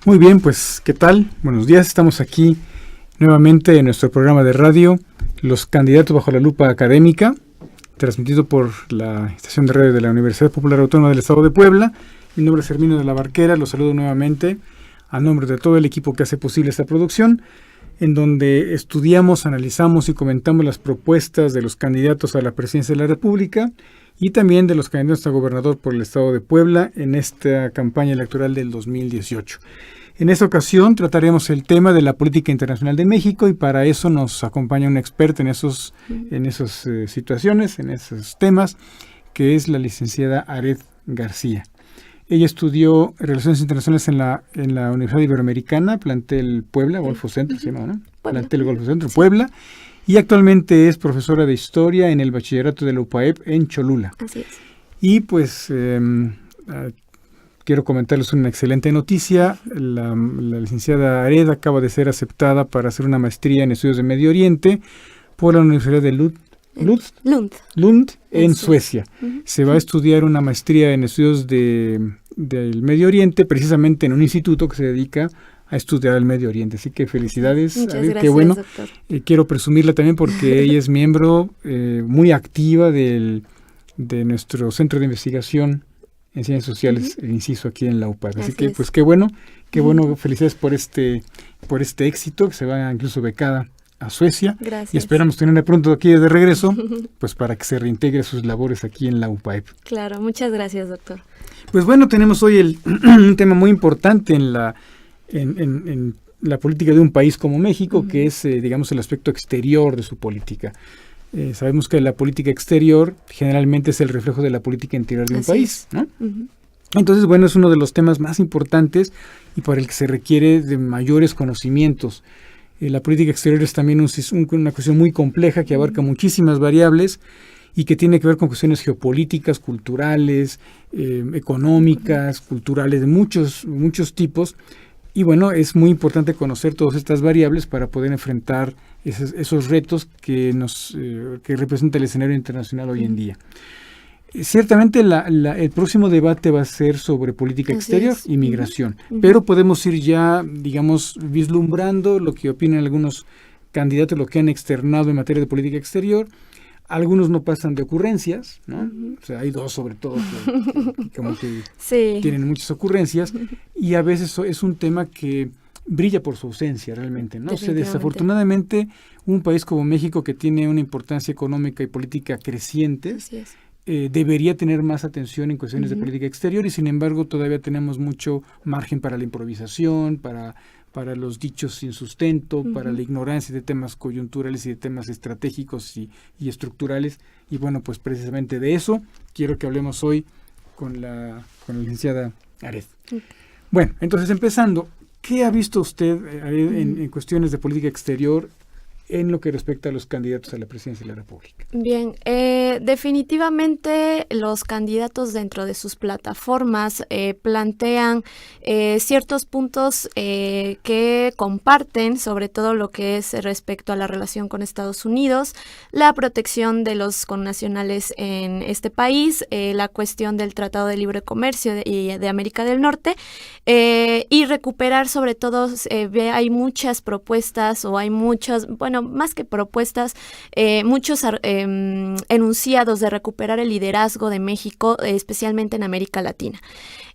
Muy bien, pues, ¿qué tal? Buenos días, estamos aquí nuevamente en nuestro programa de radio, Los Candidatos bajo la Lupa Académica, transmitido por la estación de radio de la Universidad Popular Autónoma del Estado de Puebla. Mi nombre es Herminio de la Barquera, los saludo nuevamente a nombre de todo el equipo que hace posible esta producción, en donde estudiamos, analizamos y comentamos las propuestas de los candidatos a la presidencia de la República y también de los candidatos a gobernador por el Estado de Puebla en esta campaña electoral del 2018. En esta ocasión trataremos el tema de la política internacional de México y para eso nos acompaña un experto en esas situaciones, en esos temas, que es la licenciada Aret García. Ella estudió Relaciones Internacionales en la Universidad Iberoamericana, plantel Puebla, Golfo Centro, se llama, ¿no? Plantel Golfo Centro, Puebla, y actualmente es profesora de Historia en el Bachillerato de la UPAEP en Cholula. Así es. Y pues quiero comentarles una excelente noticia. La licenciada Aret acaba de ser aceptada para hacer una maestría en estudios de Medio Oriente por la Universidad de Lund en Suecia. Se va a estudiar una maestría en estudios del Medio Oriente, precisamente en un instituto que se dedica a estudiar el Medio Oriente. Así que felicidades. Muchas gracias, qué bueno. doctor. Quiero presumirla también porque ella es miembro muy activa de nuestro Centro de Investigación en Ciencias Sociales, el inciso aquí en la UPAEP. Así que, pues qué bueno, felicidades por este éxito, que se va incluso becada a Suecia. Gracias. Y esperamos tenerla pronto aquí de regreso, pues para que se reintegre a sus labores aquí en la UPAEP. Claro, muchas gracias, doctor. Pues bueno, tenemos hoy un tema muy importante en la política de un país como México, que es, digamos, el aspecto exterior de su política. Sabemos que la política exterior generalmente es el reflejo de la política interior de un país, ¿no? Entonces, bueno, es uno de los temas más importantes y para el que se requiere de mayores conocimientos. La política exterior es también una cuestión muy compleja que abarca muchísimas variables y que tiene que ver con cuestiones geopolíticas, culturales, económicas, culturales de muchos tipos. Y bueno, es muy importante conocer todas estas variables para poder enfrentar esos retos que representa el escenario internacional hoy en día. Ciertamente el próximo debate va a ser sobre política exterior y migración, pero podemos ir ya, digamos, vislumbrando lo que opinan algunos candidatos, lo que han externado en materia de política exterior. Algunos no pasan de ocurrencias, ¿no? O sea, hay dos sobre todo que como que tienen muchas ocurrencias y a veces es un tema que brilla por su ausencia realmente, ¿no? O sea, desafortunadamente un país como México, que tiene una importancia económica y política creciente, debería tener más atención en cuestiones de política exterior y sin embargo todavía tenemos mucho margen para la improvisación, para los dichos sin sustento, para la ignorancia de temas coyunturales y de temas estratégicos y estructurales. Y bueno, pues precisamente de eso quiero que hablemos hoy con la licenciada Aret. Bueno, entonces empezando, ¿qué ha visto usted, Aret, en cuestiones de política exterior en lo que respecta a los candidatos a la presidencia de la República? Bien, definitivamente los candidatos dentro de sus plataformas plantean ciertos puntos que comparten, sobre todo lo que es respecto a la relación con Estados Unidos, la protección de los connacionales en este país, la cuestión del Tratado de Libre Comercio de América del Norte y recuperar sobre todo, hay muchas propuestas o hay muchas, bueno, más que propuestas, muchos enunciados de recuperar el liderazgo de México, especialmente en América Latina.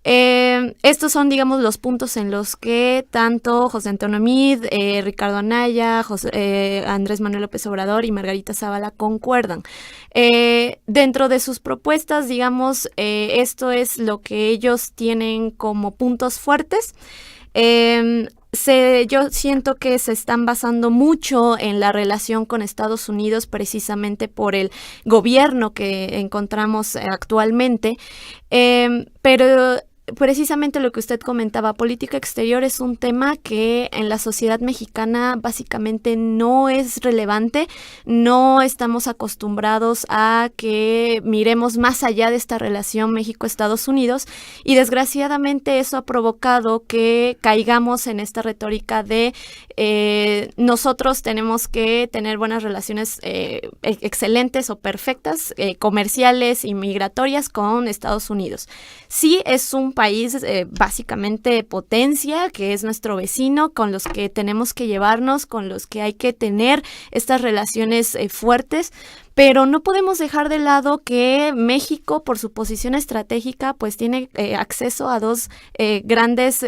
Estos son, digamos, los puntos en los que tanto José Antonio Meade, Ricardo Anaya, Andrés Manuel López Obrador y Margarita Zavala concuerdan. Dentro de sus propuestas, digamos, esto es lo que ellos tienen como puntos fuertes. Yo siento que se están basando mucho en la relación con Estados Unidos precisamente por el gobierno que encontramos actualmente, pero precisamente lo que usted comentaba, política exterior es un tema que en la sociedad mexicana básicamente no es relevante, no estamos acostumbrados a que miremos más allá de esta relación México-Estados Unidos y desgraciadamente eso ha provocado que caigamos en esta retórica de nosotros tenemos que tener buenas relaciones excelentes o perfectas, comerciales y migratorias con Estados Unidos. Sí es un país básicamente potencia, que es nuestro vecino, con los que tenemos que llevarnos, con los que hay que tener estas relaciones fuertes. Pero no podemos dejar de lado que México, por su posición estratégica, pues tiene acceso a dos grandes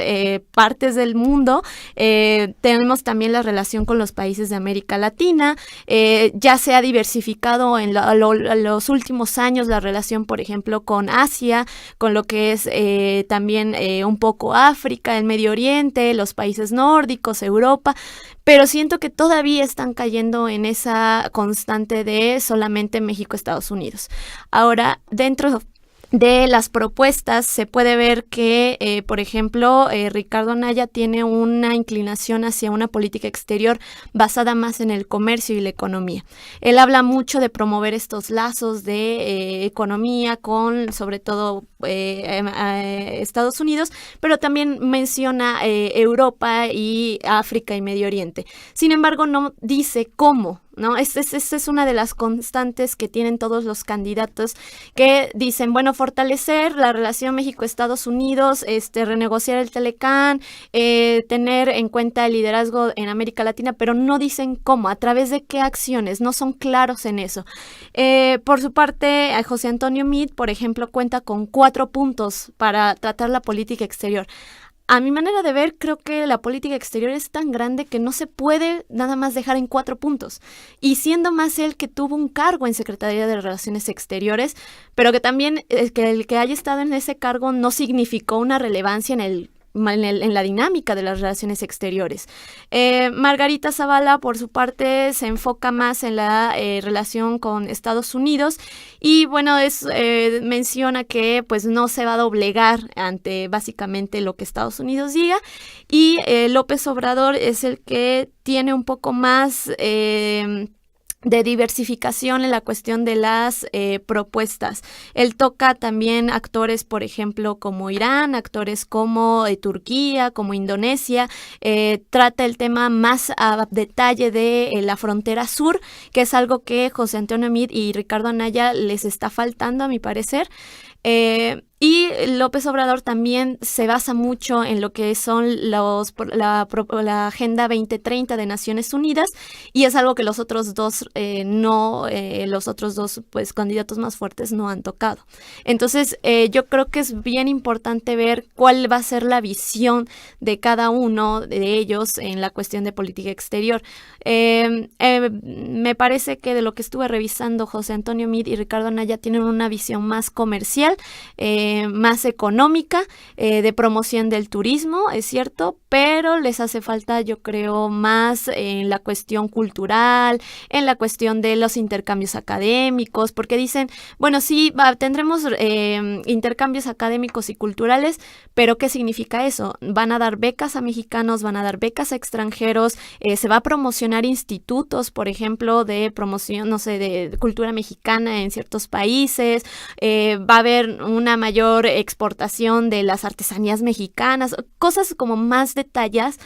partes del mundo. Tenemos también la relación con los países de América Latina. Ya se ha diversificado en los últimos años la relación, por ejemplo, con Asia, con lo que es también un poco África, el Medio Oriente, los países nórdicos, Europa. Pero siento que todavía están cayendo en esa constante de solamente México, Estados Unidos. Ahora, dentro de las propuestas se puede ver que, por ejemplo, Ricardo Anaya tiene una inclinación hacia una política exterior basada más en el comercio y la economía. Él habla mucho de promover estos lazos de economía con, sobre todo, Estados Unidos, pero también menciona Europa y África y Medio Oriente. Sin embargo, no dice cómo, ¿no? Esta es una de las constantes que tienen todos los candidatos que dicen, bueno, fortalecer la relación México-Estados Unidos, renegociar el Telecán, tener en cuenta el liderazgo en América Latina, pero no dicen cómo, a través de qué acciones, no son claros en eso. Por su parte, José Antonio Meade, por ejemplo, cuenta con 4 puntos para tratar la política exterior. A mi manera de ver, creo que la política exterior es tan grande que no se puede nada más dejar en 4 puntos. Y siendo más él que tuvo un cargo en Secretaría de Relaciones Exteriores, pero que también el que haya estado en ese cargo no significó una relevancia en la dinámica de las relaciones exteriores. Margarita Zavala, por su parte, se enfoca más en la relación con Estados Unidos y, bueno, menciona que pues no se va a doblegar ante básicamente lo que Estados Unidos diga, y López Obrador es el que tiene un poco más de diversificación en la cuestión de las propuestas. Él toca también actores, por ejemplo, como Irán, actores como Turquía, como Indonesia. Trata el tema más a detalle de la frontera sur, que es algo que José Antonio Meade y Ricardo Anaya les está faltando, a mi parecer. Y López Obrador también se basa mucho en lo que son la Agenda 2030 de Naciones Unidas, y es algo que los otros dos pues candidatos más fuertes no han tocado. Entonces yo creo que es bien importante ver cuál va a ser la visión de cada uno de ellos en la cuestión de política exterior. Me parece que de lo que estuve revisando, José Antonio Meade y Ricardo Anaya tienen una visión más comercial, más económica, de promoción del turismo, es cierto, pero les hace falta, yo creo, más en la cuestión cultural, en la cuestión de los intercambios académicos, porque dicen, bueno, sí, tendremos intercambios académicos y culturales, pero ¿qué significa eso? Van a dar becas a mexicanos, van a dar becas a extranjeros, se va a promocionar institutos, por ejemplo, de promoción, no sé, de cultura mexicana en ciertos países, va a haber una mayor exportación de las artesanías mexicanas, cosas como más detalladas,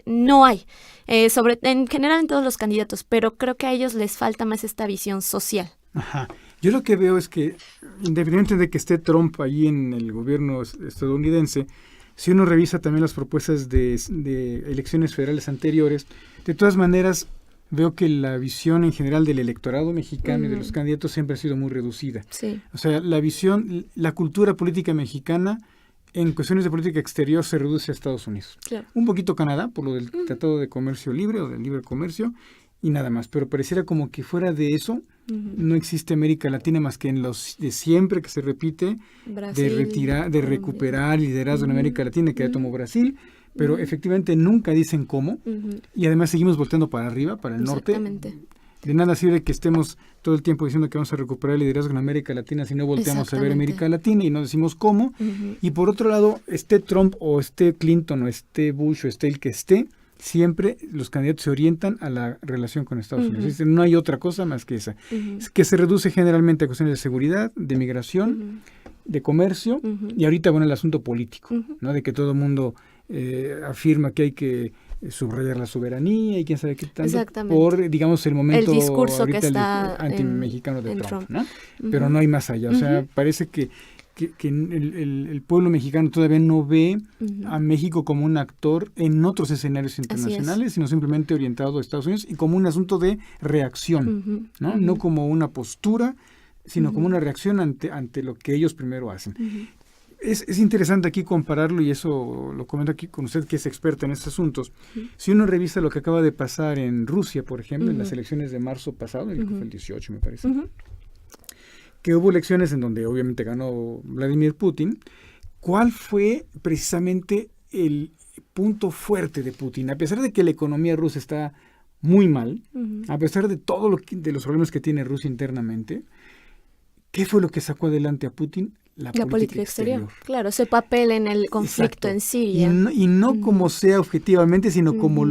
no hay, en general en todos los candidatos, pero creo que a ellos les falta más esta visión social. Ajá. Yo lo que veo es que, independientemente de que esté Trump ahí en el gobierno estadounidense, si uno revisa también las propuestas de elecciones federales anteriores, de todas maneras veo que la visión en general del electorado mexicano y de los candidatos siempre ha sido muy reducida. Sí. O sea, la cultura política mexicana en cuestiones de política exterior se reduce a Estados Unidos. Claro. Un poquito Canadá, por lo del Tratado de Comercio Libre o del Libre Comercio, y nada más. Pero pareciera como que fuera de eso no existe América Latina más que en los de siempre que se repite, Brasil, de recuperar liderazgo en América Latina, que ya tomó Brasil, pero efectivamente nunca dicen cómo, y además seguimos volteando para arriba, para el norte. De nada sirve que estemos todo el tiempo diciendo que vamos a recuperar el liderazgo en América Latina si no volteamos a ver América Latina y no decimos cómo. Y por otro lado, esté Trump o esté Clinton o esté Bush o esté el que esté, siempre los candidatos se orientan a la relación con Estados Unidos. Es decir, no hay otra cosa más que esa, que se reduce generalmente a cuestiones de seguridad, de migración, de comercio, y ahorita, bueno, el asunto político, ¿no? De que todo el mundo afirma que hay que subrayar la soberanía y quién sabe qué tanto por, digamos, el momento el discurso ahorita que está anti-mexicano de Trump, ¿no? Uh-huh. Pero no hay más allá, o sea, parece que que el pueblo mexicano todavía no ve a México como un actor en otros escenarios internacionales, sino simplemente orientado a Estados Unidos y como un asunto de reacción, ¿no? No como una postura, sino como una reacción ante lo que ellos primero hacen. Es interesante aquí compararlo, y eso lo comento aquí con usted, que es experta en estos asuntos. Si uno revisa lo que acaba de pasar en Rusia, por ejemplo, en las elecciones de marzo pasado, el 18 me parece, que hubo elecciones en donde obviamente ganó Vladimir Putin. ¿Cuál fue precisamente el punto fuerte de Putin? A pesar de que la economía rusa está muy mal, a pesar de de los problemas que tiene Rusia internamente, ¿qué fue lo que sacó adelante a Putin? La política exterior. Claro, ese papel en el conflicto en Siria. Y no como sea objetivamente, sino como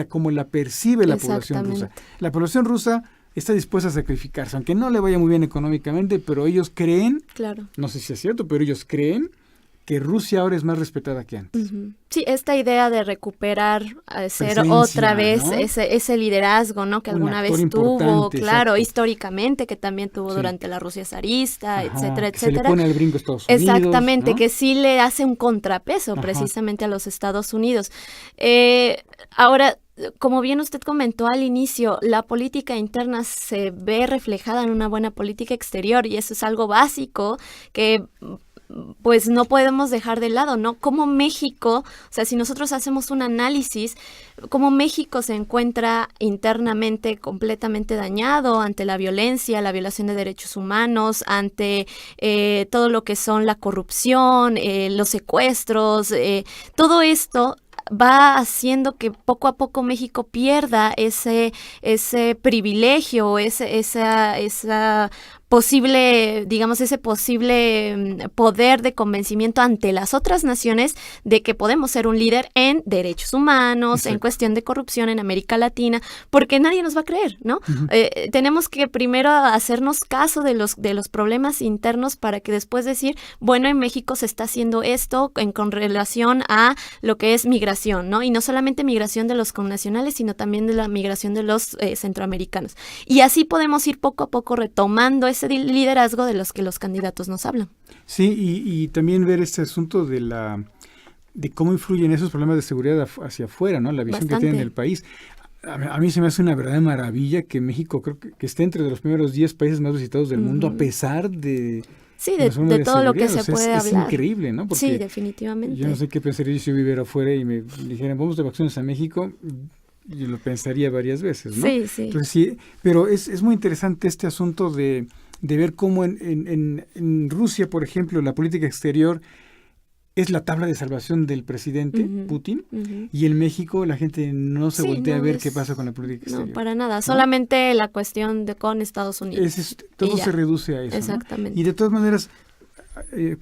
como la percibe la población rusa. La población rusa está dispuesta a sacrificarse, aunque no le vaya muy bien económicamente, pero ellos creen, no sé si es cierto, pero ellos creen que Rusia ahora es más respetada que antes. Sí, esta idea de recuperar, ser otra vez, ¿no? ese liderazgo, ¿no? Que alguna vez tuvo, claro, históricamente, que también tuvo durante la Rusia zarista, etcétera, etcétera. Se le pone al brinco a Estados Unidos. Exactamente, ¿no? Que sí le hace un contrapeso precisamente a los Estados Unidos. Ahora, como bien usted comentó al inicio, la política interna se ve reflejada en una buena política exterior, y eso es algo básico que pues no podemos dejar de lado, ¿no? Como México, o sea, si nosotros hacemos un análisis, cómo México se encuentra internamente completamente dañado ante la violencia, la violación de derechos humanos, ante todo lo que son la corrupción, los secuestros, todo esto va haciendo que poco a poco México pierda ese privilegio, esa posible, digamos, ese posible poder de convencimiento ante las otras naciones de que podemos ser un líder en derechos humanos, en cuestión de corrupción en América Latina, porque nadie nos va a creer, ¿no? Tenemos que primero hacernos caso de los problemas internos para que después decir, bueno, en México se está haciendo esto con relación a lo que es migración, ¿no? Y no solamente migración de los connacionales, sino también de la migración de los centroamericanos. Y así podemos ir poco a poco retomando ese liderazgo de los que los candidatos nos hablan. Sí, y también ver este asunto de cómo influyen esos problemas de seguridad hacia afuera, ¿no? La visión que tiene el país. A mí se me hace una verdadera maravilla que México creo que esté entre los primeros 10 países más visitados del mundo, a pesar de... Sí, de todo lo que se puede hablar. Es increíble, ¿no? Porque sí, definitivamente. Yo no sé qué pensaría yo si viviera afuera y me dijeran, vamos de vacaciones a México, yo lo pensaría varias veces, ¿no? Sí, sí. Entonces, sí, pero es muy interesante este asunto de ver cómo en Rusia, por ejemplo, la política exterior es la tabla de salvación del presidente Putin, y en México la gente no se voltea a ver qué pasa con la política exterior. No, para nada, solamente la cuestión con Estados Unidos. Todo se reduce a eso. Exactamente. ¿No? Y de todas maneras,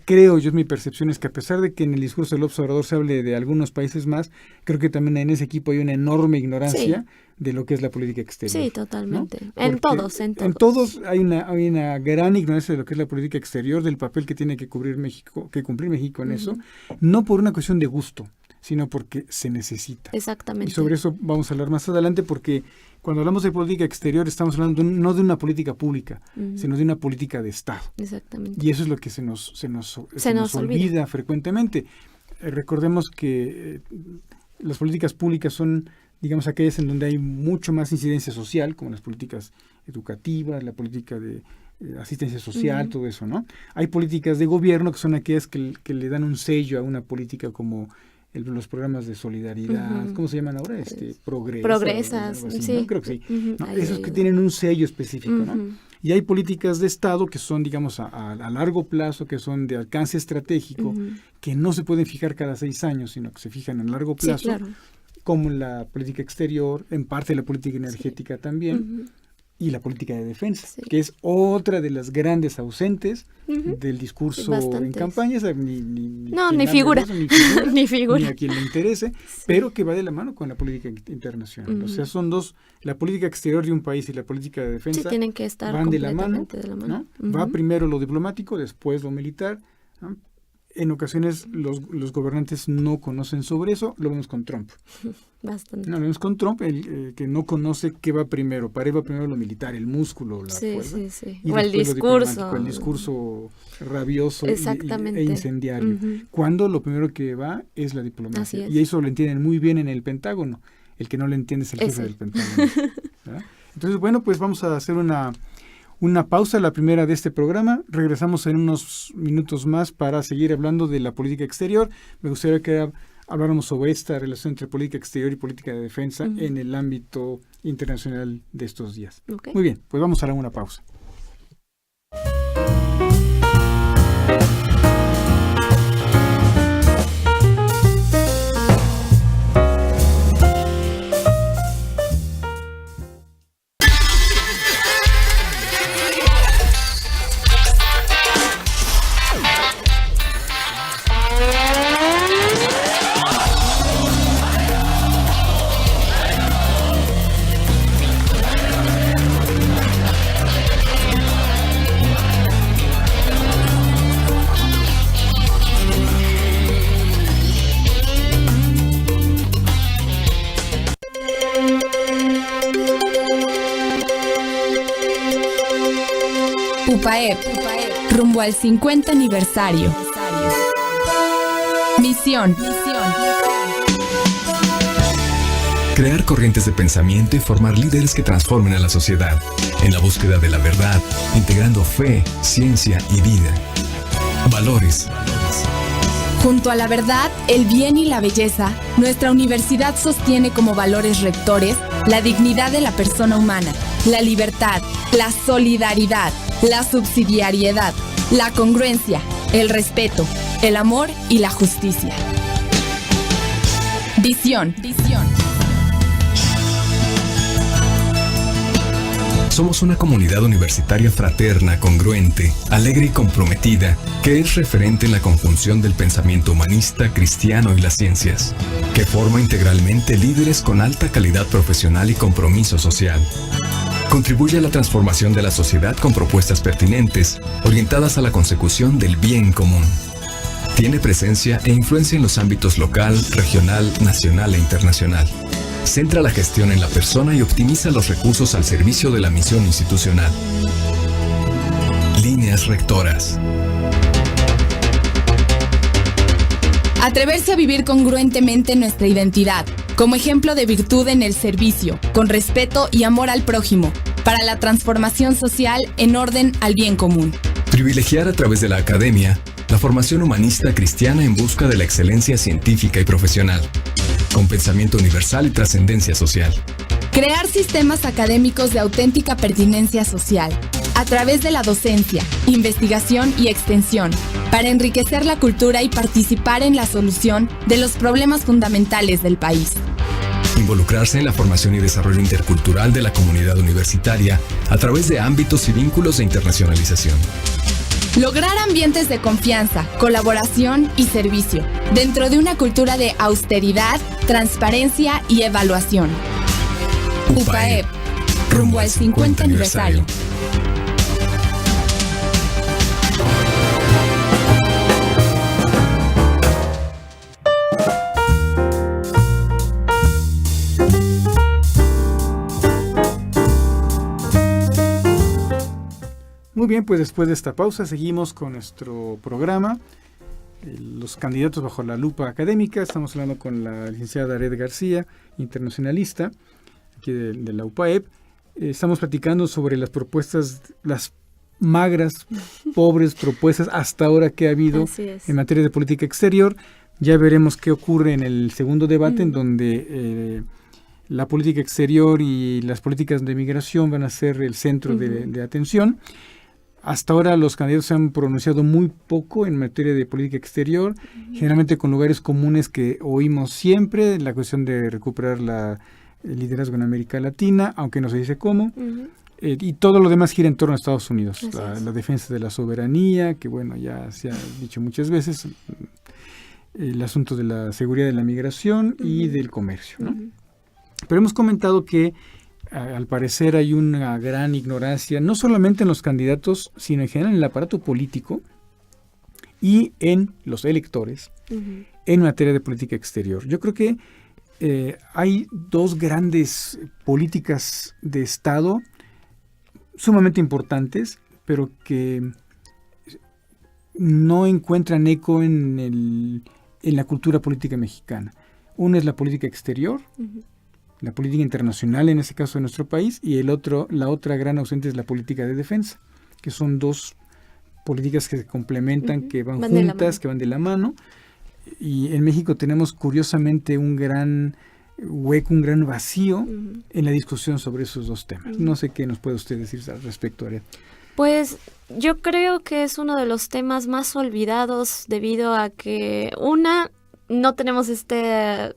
creo yo, mi percepción es que a pesar de que en el discurso del observador se hable de algunos países más, creo que también en ese equipo hay una enorme ignorancia de lo que es la política exterior. Sí, totalmente. ¿No? En todos. En todos hay una gran ignorancia de lo que es la política exterior, del papel que tiene que cumplir México en eso, no por una cuestión de gusto, sino porque se necesita. Exactamente. Y sobre eso vamos a hablar más adelante, porque cuando hablamos de política exterior estamos hablando no de una política pública, sino de una política de Estado. Exactamente. Y eso es lo que se nos olvida frecuentemente. Recordemos que las políticas públicas son, digamos, aquellas en donde hay mucho más incidencia social, como las políticas educativas, la política de asistencia social, todo eso, ¿no? Hay políticas de gobierno que son aquellas que le dan un sello a una política, como los programas de solidaridad, ¿cómo se llaman ahora? Progresas, así, sí. ¿no? Creo que sí. ¿No? Esos que tienen un sello específico, ¿no? Y hay políticas de Estado que son, digamos, a largo plazo, que son de alcance estratégico, que no se pueden fijar cada 6 años, sino que se fijan a largo plazo, claro, como la política exterior, en parte la política energética también, y la política de defensa, que es otra de las grandes ausentes del discurso en campañas, ni figura, ni a quien le interese, pero que va de la mano con la política internacional. O sea, son dos, la política exterior de un país y la política de defensa tienen que estar van de la mano, ¿no? Va primero lo diplomático, después lo militar, ¿no? en ocasiones los gobernantes no conocen sobre eso. Lo vemos con Trump. Bastante. Lo vemos con Trump, que no conoce qué va primero. Para él va primero lo militar, el músculo, la fuerza. Sí. Y o el discurso. El discurso rabioso Exactamente. e incendiario. Cuando lo primero que va es la diplomacia. Así es. Y eso lo entienden muy bien en el Pentágono. El que no lo entiende es el jefe del Pentágono. ¿Verdad? Entonces, bueno, pues vamos a hacer una pausa, la primera de este programa. Regresamos en unos minutos más para seguir hablando de la política exterior. Me gustaría que habláramos sobre esta relación entre política exterior y política de defensa en el ámbito internacional de estos días. Okay. Muy bien, pues vamos a dar una pausa. UPAEP, rumbo al 50 aniversario. Misión. Crear corrientes de pensamiento y formar líderes que transformen a la sociedad, en la búsqueda de la verdad, integrando fe, ciencia y vida. Valores. Junto a la verdad, el bien y la belleza, nuestra universidad sostiene como valores rectores la dignidad de la persona humana, la libertad, la solidaridad, la subsidiariedad, la congruencia, el respeto, el amor y la justicia. Visión. Somos una comunidad universitaria fraterna, congruente, alegre y comprometida, que es referente en la conjunción del pensamiento humanista, cristiano y las ciencias, que forma integralmente líderes con alta calidad profesional y compromiso social. Contribuye a la transformación de la sociedad con propuestas pertinentes, orientadas a la consecución del bien común. Tiene presencia e influencia en los ámbitos local, regional, nacional e internacional. Centra la gestión en la persona y optimiza los recursos al servicio de la misión institucional. Líneas rectoras. Atreverse a vivir congruentemente nuestra identidad, como ejemplo de virtud en el servicio, con respeto y amor al prójimo, para la transformación social en orden al bien común. Privilegiar a través de la academia la formación humanista cristiana en busca de la excelencia científica y profesional, con pensamiento universal y trascendencia social. Crear sistemas académicos de auténtica pertinencia social, a través de la docencia, investigación y extensión, para enriquecer la cultura y participar en la solución de los problemas fundamentales del país. Involucrarse en la formación y desarrollo intercultural de la comunidad universitaria a través de ámbitos y vínculos de internacionalización. Lograr ambientes de confianza, colaboración y servicio, dentro de una cultura de austeridad, transparencia y evaluación. UPAEP, rumbo al 50 aniversario. Muy bien, pues después de esta pausa seguimos con nuestro programa, los candidatos bajo la lupa académica. Estamos hablando con la licenciada Aret García, internacionalista, aquí de la UPAEP. Estamos platicando sobre las propuestas, las magras, pobres propuestas hasta ahora que ha habido en materia de política exterior. Ya veremos qué ocurre en el segundo debate, en donde la política exterior y las políticas de migración van a ser el centro de atención. Hasta ahora los candidatos se han pronunciado muy poco en materia de política exterior, generalmente con lugares comunes que oímos siempre, la cuestión de recuperar el liderazgo en América Latina, aunque no se dice cómo, y todo lo demás gira en torno a Estados Unidos, la defensa de la soberanía, que bueno, ya se ha dicho muchas veces, el asunto de la seguridad de la migración y del comercio, ¿no? Pero hemos comentado que al parecer hay una gran ignorancia, no solamente en los candidatos, sino en general en el aparato político, y en los electores en materia de política exterior. Yo creo que hay dos grandes políticas de Estado sumamente importantes, pero que no encuentran eco en la cultura política mexicana. Una es la política exterior, la política internacional en este caso de nuestro país, y la otra gran ausente es la política de defensa, que son dos políticas que se complementan, que van juntas, que van de la mano. Y en México tenemos curiosamente un gran hueco, un gran vacío en la discusión sobre esos dos temas. No sé qué nos puede usted decir al respecto, Ariadna. Pues yo creo que es uno de los temas más olvidados debido a que no tenemos este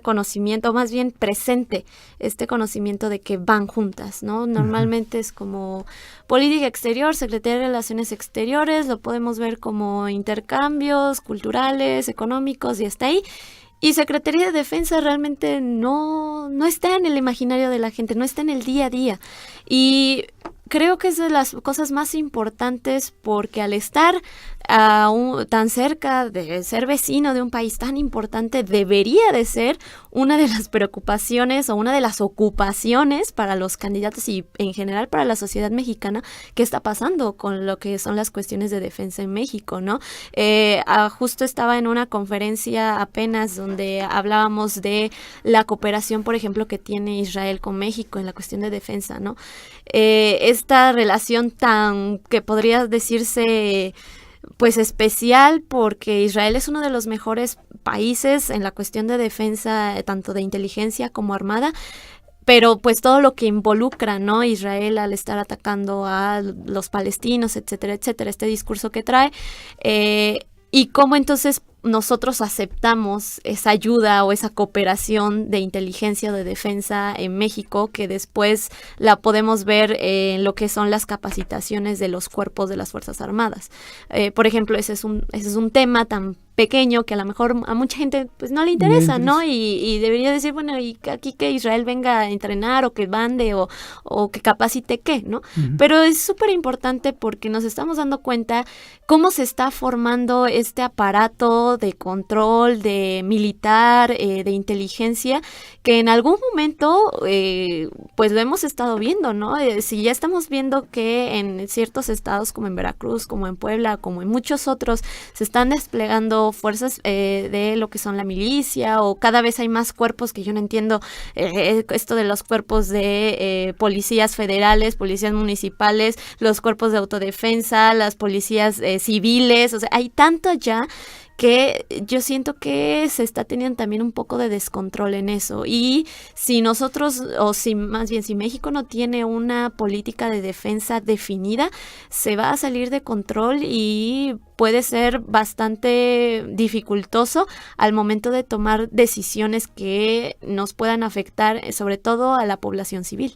conocimiento, más bien presente este conocimiento de que van juntas, ¿no? Normalmente es como política exterior, Secretaría de Relaciones Exteriores, lo podemos ver como intercambios culturales, económicos y hasta ahí. Y Secretaría de Defensa realmente no está en el imaginario de la gente, no está en el día a día. Y creo que es de las cosas más importantes porque al estar tan cerca de ser vecino de un país tan importante, debería de ser una de las preocupaciones o una de las ocupaciones para los candidatos y en general para la sociedad mexicana, qué está pasando con lo que son las cuestiones de defensa en México, ¿no? Justo estaba en una conferencia apenas donde hablábamos de la cooperación, por ejemplo, que tiene Israel con México en la cuestión de defensa, ¿no? Esta relación tan, que podría decirse pues especial, porque Israel es uno de los mejores países en la cuestión de defensa, tanto de inteligencia como armada, pero pues todo lo que involucra, ¿no? Israel al estar atacando a los palestinos, etcétera, etcétera, este discurso que trae, y cómo entonces nosotros aceptamos esa ayuda o esa cooperación de inteligencia o de defensa en México, que después la podemos ver en lo que son las capacitaciones de los cuerpos de las Fuerzas Armadas. Por ejemplo, ese es un tema tan pequeño que a lo mejor a mucha gente pues no le interesa, ¿no? Y debería decir, bueno, y aquí que Israel venga a entrenar o que mande o que capacite qué, ¿no? Pero es súper importante porque nos estamos dando cuenta cómo se está formando este aparato de control, de militar, de inteligencia, que en algún momento pues lo hemos estado viendo, ¿no? Si ya estamos viendo que en ciertos estados como en Veracruz, como en Puebla, como en muchos otros, se están desplegando fuerzas de lo que son la milicia, o cada vez hay más cuerpos que yo no entiendo, esto de los cuerpos de policías federales, policías municipales, los cuerpos de autodefensa, las policías civiles, o sea, hay tanto ya que yo siento que se está teniendo también un poco de descontrol en eso. Y si nosotros, o si más bien si México no tiene una política de defensa definida, se va a salir de control y puede ser bastante dificultoso al momento de tomar decisiones que nos puedan afectar, sobre todo a la población civil.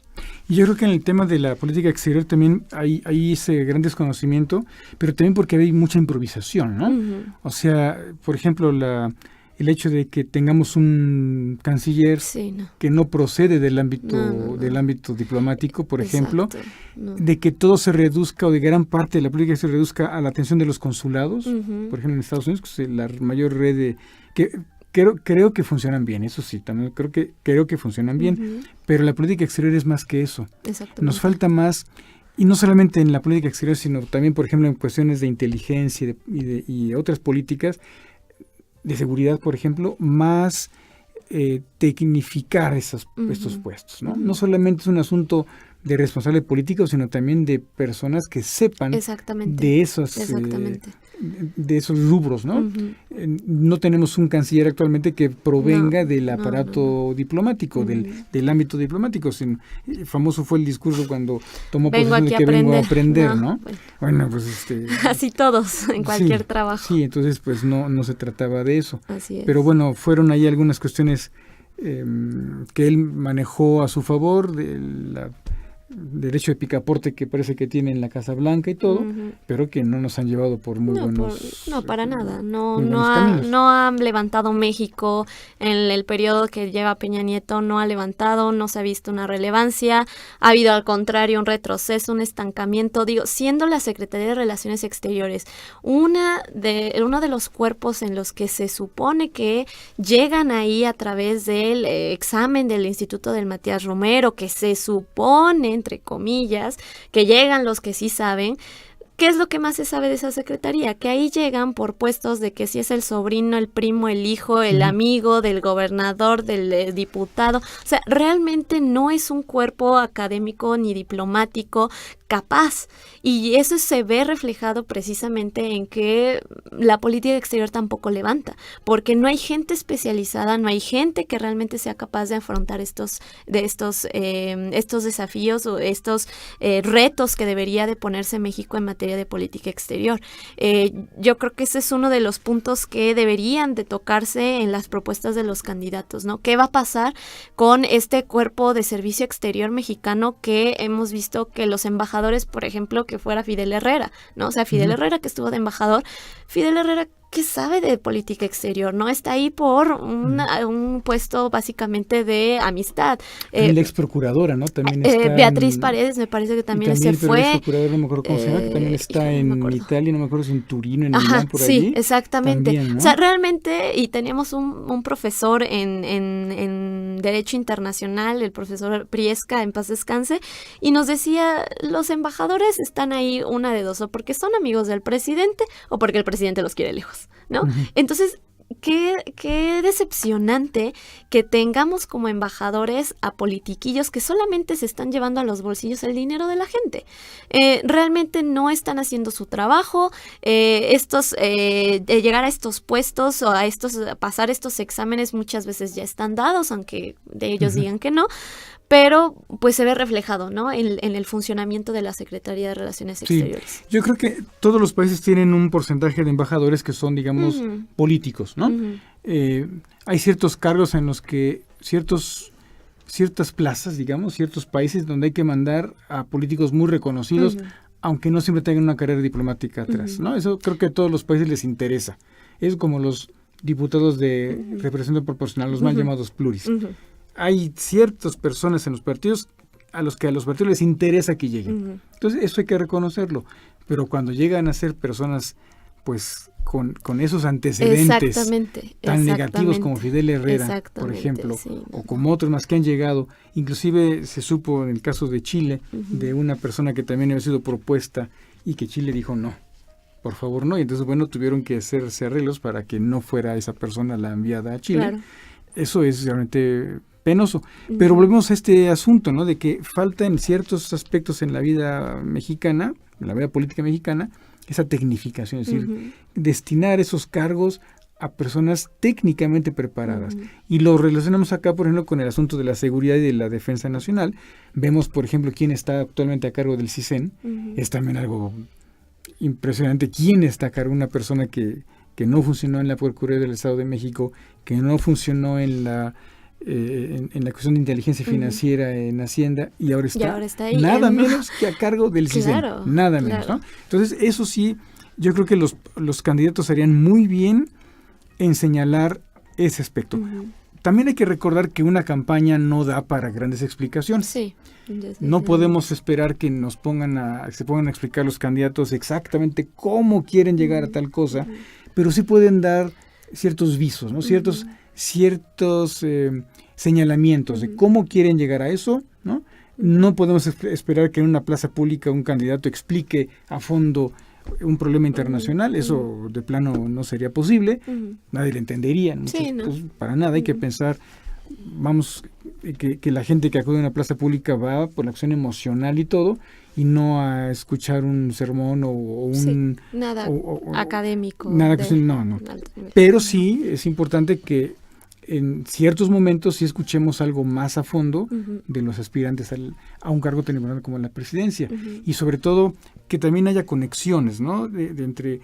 Yo creo que en el tema de la política exterior también hay ese gran desconocimiento, pero también porque hay mucha improvisación, ¿no? O sea, por ejemplo, el hecho de que tengamos un canciller que no procede del ámbito diplomático, por ejemplo, de que todo se reduzca o de gran parte de la política se reduzca a la atención de los consulados, por ejemplo en Estados Unidos, que es la mayor red de... Creo que funcionan bien, eso sí, también creo que funcionan bien, pero la política exterior es más que eso. Nos falta más, y no solamente en la política exterior, sino también, por ejemplo, en cuestiones de inteligencia y otras políticas de seguridad, por ejemplo, más tecnificar estos puestos, ¿no? No solamente es un asunto de responsable político, sino también de personas que sepan de esos rubros, ¿no? No tenemos un canciller actualmente que provenga del aparato diplomático, del ámbito diplomático. Famoso fue el discurso cuando tomó posesión de que vengo a aprender, ¿no? Bueno, pues así todos, en cualquier trabajo. Sí, entonces pues no se trataba de eso. Así es. Pero bueno, fueron ahí algunas cuestiones que él manejó a su favor, derecho de picaporte que parece que tiene en la Casa Blanca y todo, pero que no nos han llevado por muy buenos... No, para nada. No ha levantado México en el periodo que lleva Peña Nieto, no ha levantado, no se ha visto una relevancia, ha habido al contrario un retroceso, un estancamiento, siendo la Secretaría de Relaciones Exteriores uno de los cuerpos en los que se supone que llegan ahí a través del examen del Instituto del Matías Romero, que se supone, entre comillas, que llegan los que sí saben. ¿Qué es lo que más se sabe de esa secretaría? Que ahí llegan por puestos de que si es el sobrino, el primo, el hijo, el amigo del gobernador, del diputado. O sea, realmente no es un cuerpo académico ni diplomático capaz. Y eso se ve reflejado precisamente en que la política exterior tampoco levanta, porque no hay gente especializada, no hay gente que realmente sea capaz de afrontar estos desafíos o estos retos que debería de ponerse México en materia de política exterior. Yo creo que ese es uno de los puntos que deberían de tocarse en las propuestas de los candidatos, ¿no? ¿Qué va a pasar con este cuerpo de servicio exterior mexicano que hemos visto que los embajadores, por ejemplo, que fuera Fidel Herrera, ¿no? O sea, Fidel Herrera que estuvo de embajador, Fidel Herrera que sabe de política exterior, ¿no? Está ahí por un puesto básicamente de amistad. La ex procuradora, ¿no? También está Beatriz Paredes, me parece que también se fue. El procurador, no me acuerdo cómo se llama, que también está en Italia, no me acuerdo si en Turín, en Milán, por allí. Sí, exactamente. También, ¿no? O sea, realmente, y teníamos un profesor en Derecho Internacional, el profesor Priesca, en paz descanse, y nos decía, los embajadores están ahí una de dos, o porque son amigos del presidente, o porque el presidente los quiere lejos, ¿no? Entonces, qué decepcionante que tengamos como embajadores a politiquillos que solamente se están llevando a los bolsillos el dinero de la gente. Realmente no están haciendo su trabajo. De llegar a estos puestos o a pasar estos exámenes muchas veces ya están dados, aunque de ellos digan que no. Pero pues se ve reflejado, ¿no? En el funcionamiento de la Secretaría de Relaciones Exteriores. Sí. Yo creo que todos los países tienen un porcentaje de embajadores que son, digamos, políticos, ¿no? Hay ciertos cargos en los que ciertas plazas, digamos, ciertos países donde hay que mandar a políticos muy reconocidos, aunque no siempre tengan una carrera diplomática atrás, ¿no? Eso creo que a todos los países les interesa. Es como los diputados de representación proporcional, los mal llamados pluris. Hay ciertas personas en los partidos a los partidos les interesa que lleguen. Entonces, eso hay que reconocerlo. Pero cuando llegan a ser personas, pues, con esos antecedentes tan negativos como Fidel Herrera, por ejemplo, o como otros más que han llegado, inclusive se supo en el caso de Chile, de una persona que también había sido propuesta y que Chile dijo no, por favor no. Y entonces, bueno, tuvieron que hacerse arreglos para que no fuera esa persona la enviada a Chile. Claro. Eso es realmente penoso. Pero volvemos a este asunto, ¿no? De que falta en ciertos aspectos en la vida mexicana, en la vida política mexicana, esa tecnificación, es decir, destinar esos cargos a personas técnicamente preparadas. Y lo relacionamos acá, por ejemplo, con el asunto de la seguridad y de la defensa nacional. Vemos, por ejemplo, quién está actualmente a cargo del CISEN. Es también algo impresionante. ¿Quién está a cargo? Una persona que no funcionó en la Procuraduría del Estado de México, que no funcionó en la cuestión de inteligencia financiera en Hacienda, y ahora está ahí, nada menos que a cargo del CISEN, nada menos, ¿no? Entonces, eso sí, yo creo que los candidatos harían muy bien en señalar ese aspecto. También hay que recordar que una campaña no da para grandes explicaciones. Sí. No podemos esperar que se pongan a explicar los candidatos exactamente cómo quieren llegar a tal cosa, pero sí pueden dar ciertos visos, ¿no? Ciertos señalamientos de cómo quieren llegar a eso, ¿no? No podemos esperar que en una plaza pública un candidato explique a fondo un problema internacional. Eso de plano no sería posible, nadie le entendería, ¿no? Sí, ¿no? Pues, para nada. Hay que pensar, que la gente que acude a una plaza pública va por la acción emocional y todo, y no a escuchar un sermón o un... nada académico. Nada que no. Pero sí es importante que en ciertos momentos sí escuchemos algo más a fondo de los aspirantes a un cargo tan importante como la presidencia. Y sobre todo que también haya conexiones, ¿no? De entre,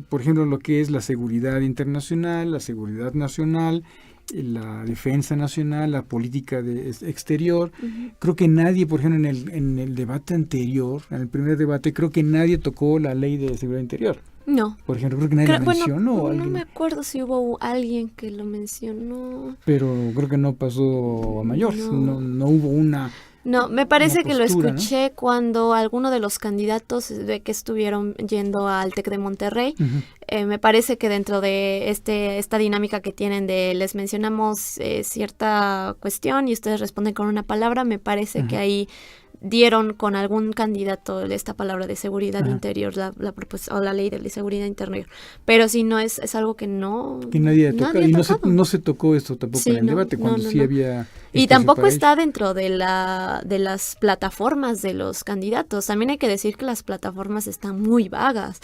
por ejemplo, lo que es la seguridad internacional, la seguridad nacional, la defensa nacional, la política exterior. Creo que nadie, por ejemplo, en el debate anterior, en el primer debate, creo que nadie tocó la ley de seguridad interior. No. Por ejemplo, creo que nadie la mencionó. Bueno, no me acuerdo si hubo alguien que lo mencionó. Pero creo que no pasó a mayor. No hubo una... No, me parece que postura, lo escuché, ¿no?, cuando alguno de los candidatos de que estuvieron yendo al TEC de Monterrey, me parece que dentro de esta dinámica que tienen de les mencionamos cierta cuestión y ustedes responden con una palabra, me parece que ahí dieron con algún candidato esta palabra de seguridad interior, la propuesta o la ley de seguridad interior. Pero si no es algo que no... Que nadie toca, y no se tocó esto tampoco en el debate, cuando sí había... Y tampoco está dentro de las plataformas de los candidatos. También hay que decir que las plataformas están muy vagas.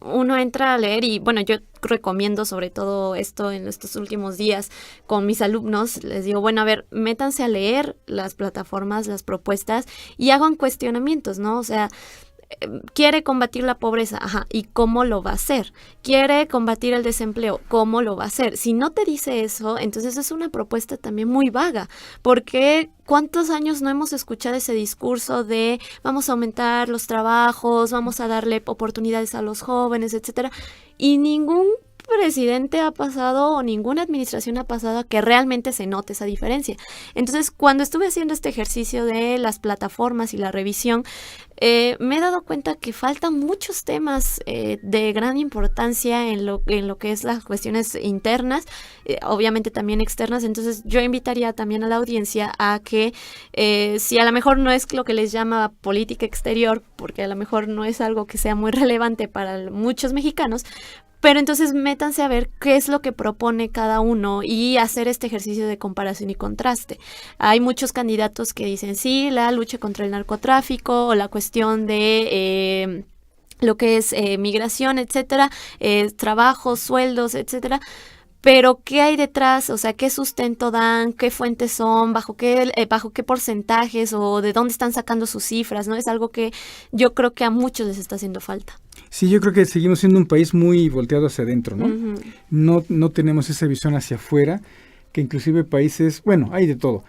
Uno entra a leer y, bueno, yo recomiendo sobre todo esto en estos últimos días con mis alumnos. Les digo, bueno, a ver, métanse a leer las plataformas, las propuestas y hagan cuestionamientos, ¿no? O sea, quiere combatir la pobreza, ¿y cómo lo va a hacer? Quiere combatir el desempleo, ¿cómo lo va a hacer? Si no te dice eso, entonces es una propuesta también muy vaga, porque ¿cuántos años no hemos escuchado ese discurso de vamos a aumentar los trabajos, vamos a darle oportunidades a los jóvenes, etcétera? Y ningún presidente ha pasado o ninguna administración ha pasado a que realmente se note esa diferencia. Entonces, cuando estuve haciendo este ejercicio de las plataformas y la revisión, me he dado cuenta que faltan muchos temas de gran importancia en lo que es las cuestiones internas, obviamente también externas. Entonces, yo invitaría también a la audiencia a que si a lo mejor no es lo que les llama política exterior, porque a lo mejor no es algo que sea muy relevante para muchos mexicanos, pero entonces métanse a ver qué es lo que propone cada uno y hacer este ejercicio de comparación y contraste. Hay muchos candidatos que dicen, sí, la lucha contra el narcotráfico o la cuestión de lo que es migración, etcétera, trabajos, sueldos, etcétera. Pero, ¿qué hay detrás? O sea, ¿qué sustento dan? ¿Qué fuentes son? ¿Bajo qué porcentajes? ¿O de dónde están sacando sus cifras? ¿No? Es algo que yo creo que a muchos les está haciendo falta. Sí, yo creo que seguimos siendo un país muy volteado hacia adentro, ¿no? No tenemos esa visión hacia afuera, que inclusive países, bueno, hay de todo.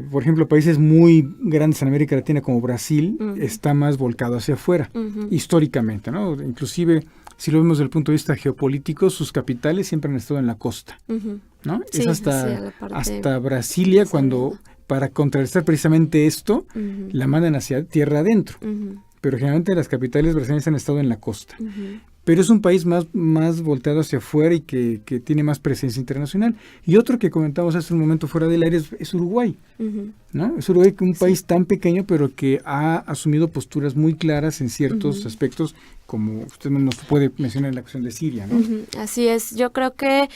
Por ejemplo, países muy grandes en América Latina como Brasil está más volcado hacia afuera, históricamente, ¿no? Inclusive, si lo vemos desde el punto de vista geopolítico, sus capitales siempre han estado en la costa, ¿no? Sí, es hasta Brasilia cuando, para contrarrestar precisamente esto, la mandan hacia tierra adentro. Pero generalmente las capitales brasileñas han estado en la costa. Pero es un país más volteado hacia afuera y que tiene más presencia internacional. Y otro que comentamos hace un momento fuera del aire es Uruguay, ¿no? Es Uruguay, un país tan pequeño, pero que ha asumido posturas muy claras en ciertos aspectos, como usted nos puede mencionar en la cuestión de Siria, ¿no? Así es. Yo creo que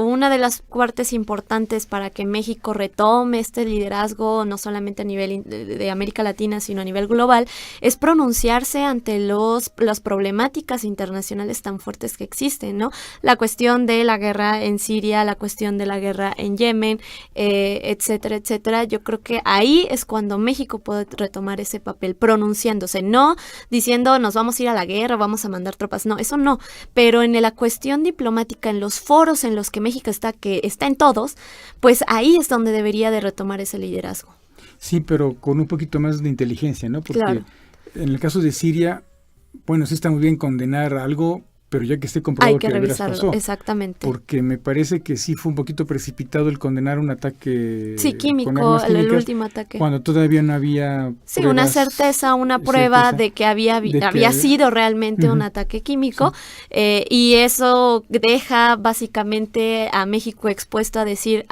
una de las partes importantes para que México retome este liderazgo, no solamente a nivel de América Latina, sino a nivel global, es pronunciarse ante las problemáticas internacionales tan fuertes que existen, ¿no? La cuestión de la guerra en Siria, la cuestión de la guerra en Yemen, etcétera, etcétera. Yo creo que ahí es cuando México puede retomar ese papel, pronunciándose, no diciendo nos vamos a ir a la guerra, vamos a mandar tropas, no, eso no, pero en la cuestión diplomática, en los foros en los que México está, que está en todos, pues ahí es donde debería de retomar ese liderazgo. Sí, pero con un poquito más de inteligencia, ¿no? Porque en el caso de Siria, bueno, sí está muy bien condenar algo, pero ya que esté comprobado que revisarlo, exactamente. Porque me parece que sí fue un poquito precipitado el condenar un ataque químico, el último ataque. Cuando todavía no había pruebas, una certeza, una prueba de que había sido realmente un ataque químico, y eso deja básicamente a México expuesto a decir,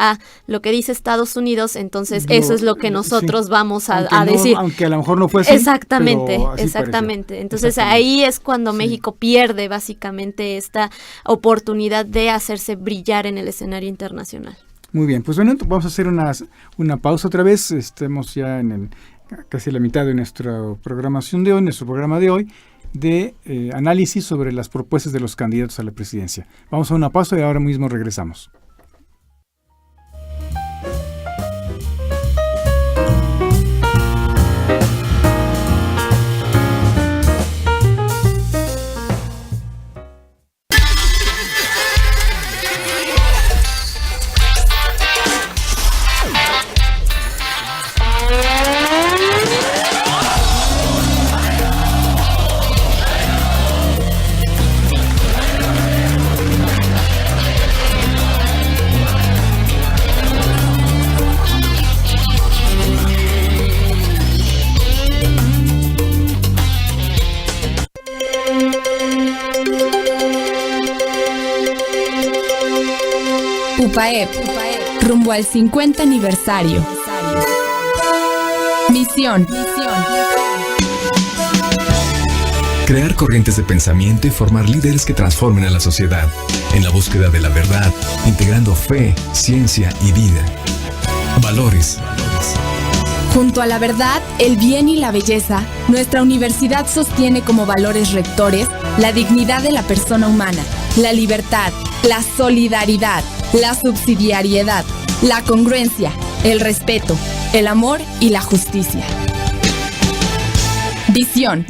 lo que dice Estados Unidos, entonces eso es lo que nosotros vamos a decir. Aunque a lo mejor no fue así. Exactamente. Parecía. Entonces ahí es cuando México pierde básicamente esta oportunidad de hacerse brillar en el escenario internacional. Muy bien, pues bueno, vamos a hacer una pausa otra vez. Estamos ya en casi la mitad de nuestra programación de hoy, nuestro programa de hoy, de análisis sobre las propuestas de los candidatos a la presidencia. Vamos a una pausa y ahora mismo regresamos. UPAEP, rumbo al 50 aniversario. Misión. Crear corrientes de pensamiento y formar líderes que transformen a la sociedad, en la búsqueda de la verdad, integrando fe, ciencia y vida. Valores. Junto a la verdad, el bien y la belleza, nuestra universidad sostiene como valores rectores la dignidad de la persona humana, la libertad, la solidaridad, la subsidiariedad, la congruencia, el respeto, el amor y la justicia. Visión.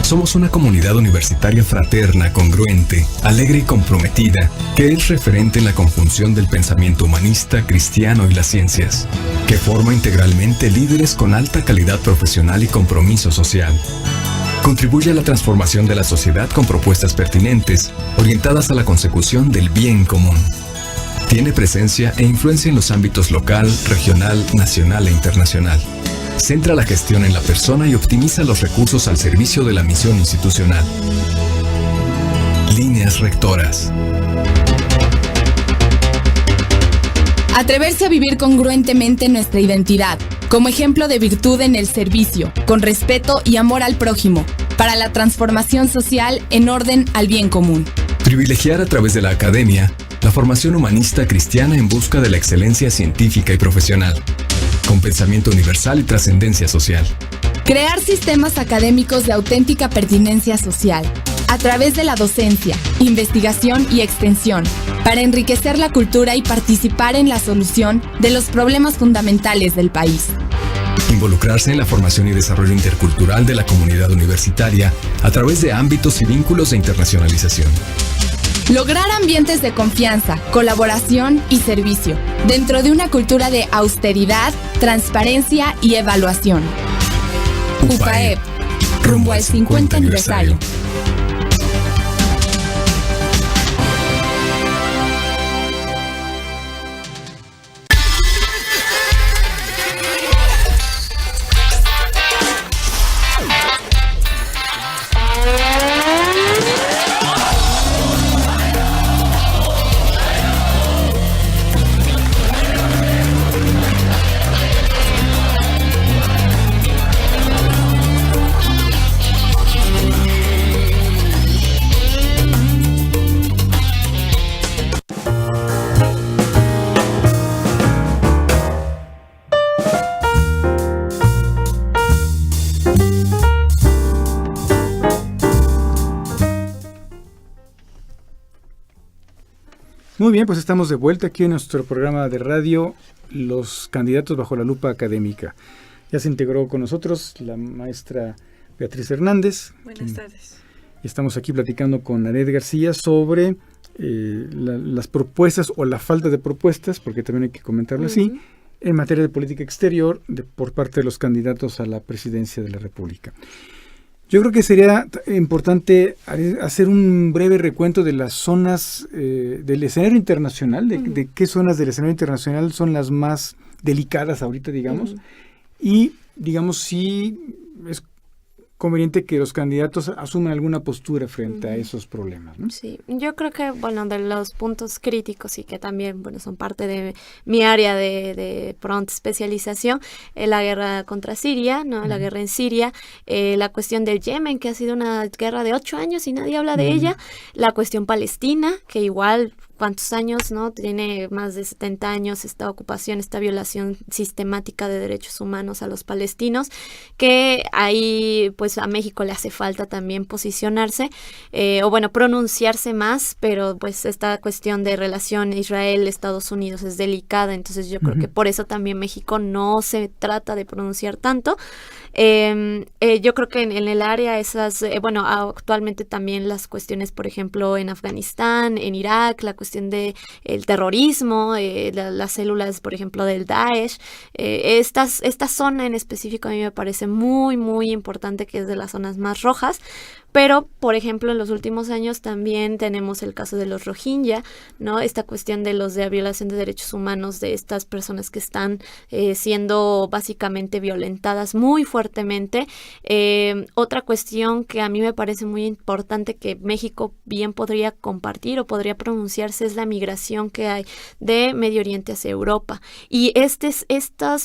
Somos una comunidad universitaria fraterna, congruente, alegre y comprometida, que es referente en la conjunción del pensamiento humanista, cristiano y las ciencias, que forma integralmente líderes con alta calidad profesional y compromiso social. Contribuye a la transformación de la sociedad con propuestas pertinentes, orientadas a la consecución del bien común. Tiene presencia e influencia en los ámbitos local, regional, nacional e internacional. Centra la gestión en la persona y optimiza los recursos al servicio de la misión institucional. Líneas rectoras. Atreverse a vivir congruentemente nuestra identidad, como ejemplo de virtud en el servicio, con respeto y amor al prójimo, para la transformación social en orden al bien común. Privilegiar a través de la academia la formación humanista cristiana en busca de la excelencia científica y profesional, con pensamiento universal y trascendencia social. Crear sistemas académicos de auténtica pertinencia social, a través de la docencia, investigación y extensión, para enriquecer la cultura y participar en la solución de los problemas fundamentales del país. Involucrarse en la formación y desarrollo intercultural de la comunidad universitaria a través de ámbitos y vínculos de internacionalización. Lograr ambientes de confianza, colaboración y servicio, dentro de una cultura de austeridad, transparencia y evaluación. UPAEP, rumbo al 50 aniversario. Muy bien, pues estamos de vuelta aquí en nuestro programa de radio, Los Candidatos bajo la Lupa Académica. Ya se integró con nosotros la maestra Beatriz Hernández. Buenas tardes. Y estamos aquí platicando con Anet García sobre las propuestas o la falta de propuestas, porque también hay que comentarlo así, en materia de política exterior por parte de los candidatos a la presidencia de la República. Yo creo que sería importante hacer un breve recuento de las zonas del escenario internacional, de qué zonas del escenario internacional son las más delicadas ahorita, digamos, y digamos si es conveniente que los candidatos asuman alguna postura frente a esos problemas, ¿no? Sí, yo creo que, bueno, de los puntos críticos y que también, bueno, son parte de mi área de pronta especialización, la guerra contra Siria, ¿no? La guerra en Siria, la cuestión del Yemen, que ha sido una guerra de 8 años y nadie habla de ella, la cuestión palestina, que igual, ¿cuántos años, no? Tiene más de 70 años esta ocupación, esta violación sistemática de derechos humanos a los palestinos, que ahí, pues, a México le hace falta también posicionarse, o bueno, pronunciarse más, pero pues esta cuestión de relación Israel-Estados Unidos es delicada, entonces yo creo que por eso también México no se trata de pronunciar tanto. Yo creo que en el área esas, bueno, actualmente también las cuestiones, por ejemplo, en Afganistán, en Irak, la cuestión de el terrorismo, las células, por ejemplo, del Daesh, esta zona en específico a mí me parece muy, muy importante, que es de las zonas más rojas. Pero, por ejemplo, en los últimos años también tenemos el caso de los Rohingya, ¿no? Esta cuestión de la violación de derechos humanos de estas personas que están siendo básicamente violentadas muy fuertemente fuertemente. Otra cuestión que a mí me parece muy importante que México bien podría compartir o podría pronunciarse es la migración que hay de Medio Oriente hacia Europa. Y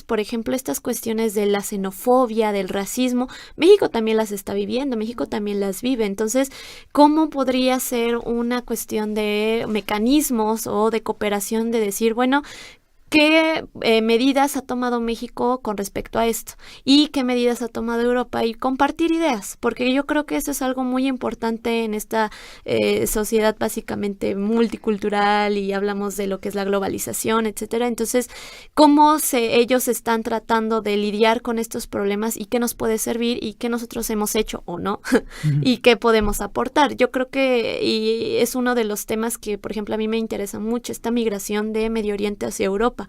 por ejemplo, estas cuestiones de la xenofobia, del racismo, México también las está viviendo, México también las vive. Entonces, ¿cómo podría ser una cuestión de mecanismos o de cooperación de decir, bueno, ¿qué medidas ha tomado México con respecto a esto? ¿Y qué medidas ha tomado Europa? Y compartir ideas, porque yo creo que eso es algo muy importante en esta sociedad básicamente multicultural, y hablamos de lo que es la globalización, etcétera. Entonces, ¿cómo ellos están tratando de lidiar con estos problemas y qué nos puede servir y qué nosotros hemos hecho o no? Y qué podemos aportar. Yo creo que y es uno de los temas que, por ejemplo, a mí me interesa mucho, esta migración de Medio Oriente hacia Europa.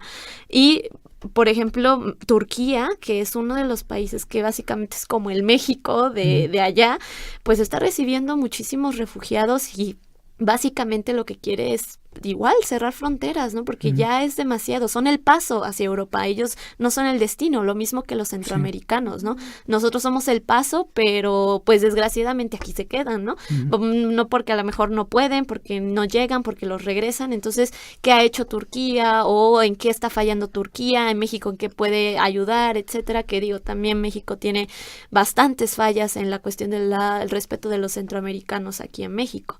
Y, por ejemplo, Turquía, que es uno de los países que básicamente es como el México de allá, pues está recibiendo muchísimos refugiados y básicamente lo que quiere es igual cerrar fronteras, ¿no? Porque ya es demasiado, son el paso hacia Europa, ellos no son el destino, lo mismo que los centroamericanos, ¿no? Nosotros somos el paso, pero pues desgraciadamente aquí se quedan, ¿no? No porque a lo mejor no pueden, porque no llegan, porque los regresan. Entonces, ¿qué ha hecho Turquía? ¿O en qué está fallando Turquía? ¿En México en qué puede ayudar? Etcétera, que digo, también México tiene bastantes fallas en la cuestión del respeto de los centroamericanos aquí en México.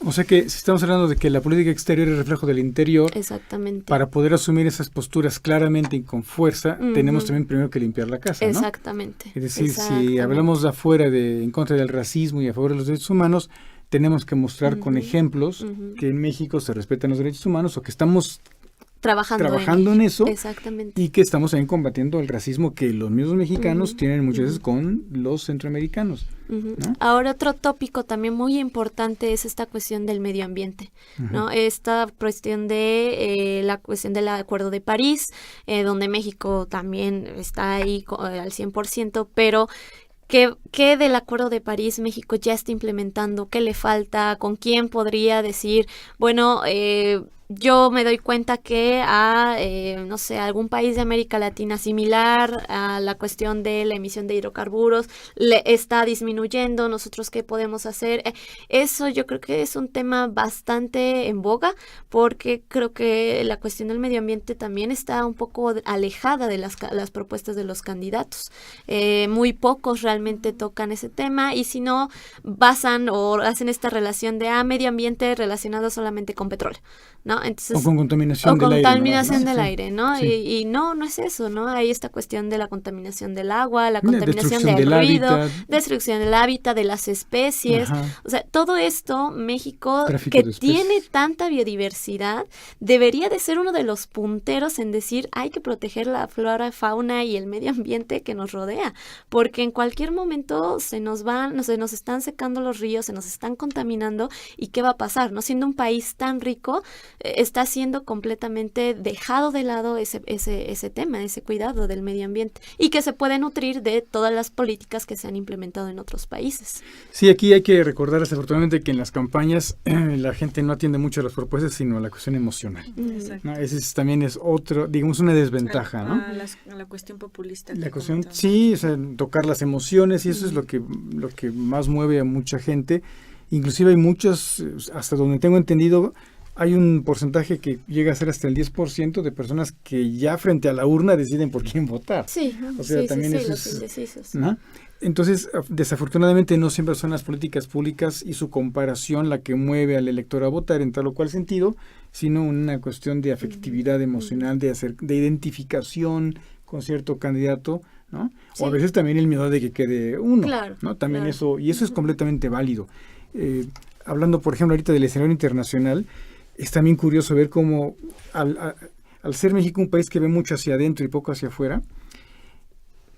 O sea que si estamos hablando de que la política exterior es reflejo del interior, exactamente, para poder asumir esas posturas claramente y con fuerza, tenemos también primero que limpiar la casa, ¿no? Exactamente. Es decir, si hablamos de afuera en contra del racismo y a favor de los derechos humanos, tenemos que mostrar con ejemplos que en México se respetan los derechos humanos o que estamos trabajando en eso. Exactamente. Y que estamos también combatiendo el racismo que los mismos mexicanos tienen muchas veces con los centroamericanos. ¿No? Ahora, otro tópico también muy importante es esta cuestión del medio ambiente, ¿no? Esta cuestión de la cuestión del Acuerdo de París, donde México también está ahí al 100%, pero ¿qué del Acuerdo de París México ya está implementando? ¿Qué le falta? ¿Con quién podría decir, bueno, yo me doy cuenta que no sé, algún país de América Latina similar a la cuestión de la emisión de hidrocarburos le está disminuyendo, nosotros qué podemos hacer? Eso yo creo que es un tema bastante en boga, porque creo que la cuestión del medio ambiente también está un poco alejada de las propuestas de los candidatos. Muy pocos realmente tocan ese tema, y si no, basan o hacen esta relación de medio ambiente relacionado solamente con petróleo, ¿no? Entonces, o con contaminación del aire, ¿no? Sí. Y no es eso, ¿no? Hay esta cuestión de la contaminación del agua, la contaminación del ruido, destrucción del hábitat, de las especies. O sea, todo esto, México, que tiene tanta biodiversidad, debería de ser uno de los punteros en decir, hay que proteger la flora, fauna y el medio ambiente que nos rodea, porque en cualquier momento se nos están secando los ríos, se nos están contaminando, ¿y qué va a pasar? No siendo un país tan rico, está siendo completamente dejado de lado ese tema, ese cuidado del medio ambiente, y que se puede nutrir de todas las políticas que se han implementado en otros países. Sí, aquí hay que recordar desafortunadamente que en las campañas la gente no atiende mucho a las propuestas, sino a la cuestión emocional, ¿no? Ese también es otro, digamos, una desventaja, ¿no? A la cuestión populista. La cuestión, sí, o sea, tocar las emociones, y eso es lo que más mueve a mucha gente. Inclusive hay muchos, hasta donde tengo entendido, hay un porcentaje que llega a ser hasta el 10% de personas que ya frente a la urna deciden por quién votar. Sí, o sea, también eso los indecisos. ¿No? Entonces, desafortunadamente no siempre son las políticas públicas y su comparación la que mueve al elector a votar en tal o cual sentido, sino una cuestión de afectividad emocional, de identificación con cierto candidato, ¿no? Sí. O a veces también el miedo de que quede uno, claro, ¿no? También claro. eso, y eso es completamente válido. Hablando, por ejemplo, ahorita del escenario internacional, es también curioso ver cómo al ser México un país que ve mucho hacia adentro y poco hacia afuera,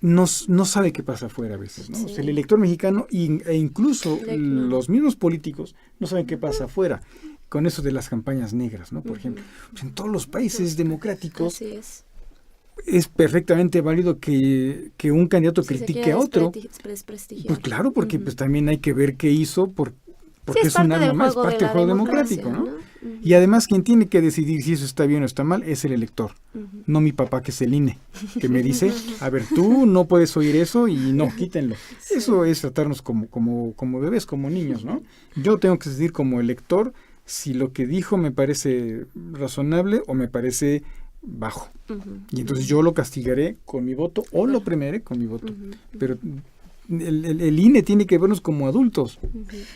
no sabe qué pasa afuera a veces, ¿no? Sí. O sea, el elector mexicano e incluso los mismos políticos no saben qué pasa afuera, con eso de las campañas negras, ¿no? Por ejemplo, pues en todos los países democráticos es perfectamente válido que un candidato critique a otro. Desprestigiar. Pues claro, porque pues también hay que ver qué hizo porque sí, es un arma más, parte del juego democrático, ¿no? Y además quien tiene que decidir si eso está bien o está mal es el elector, no mi papá que es el INE, que me dice, a ver, tú no puedes oír eso y no, quítenlo. Sí. Eso es tratarnos como bebés, como niños, ¿no? Yo tengo que decidir como elector si lo que dijo me parece razonable o me parece bajo. Y entonces yo lo castigaré con mi voto o lo premiaré con mi voto. Pero el INE tiene que vernos como adultos,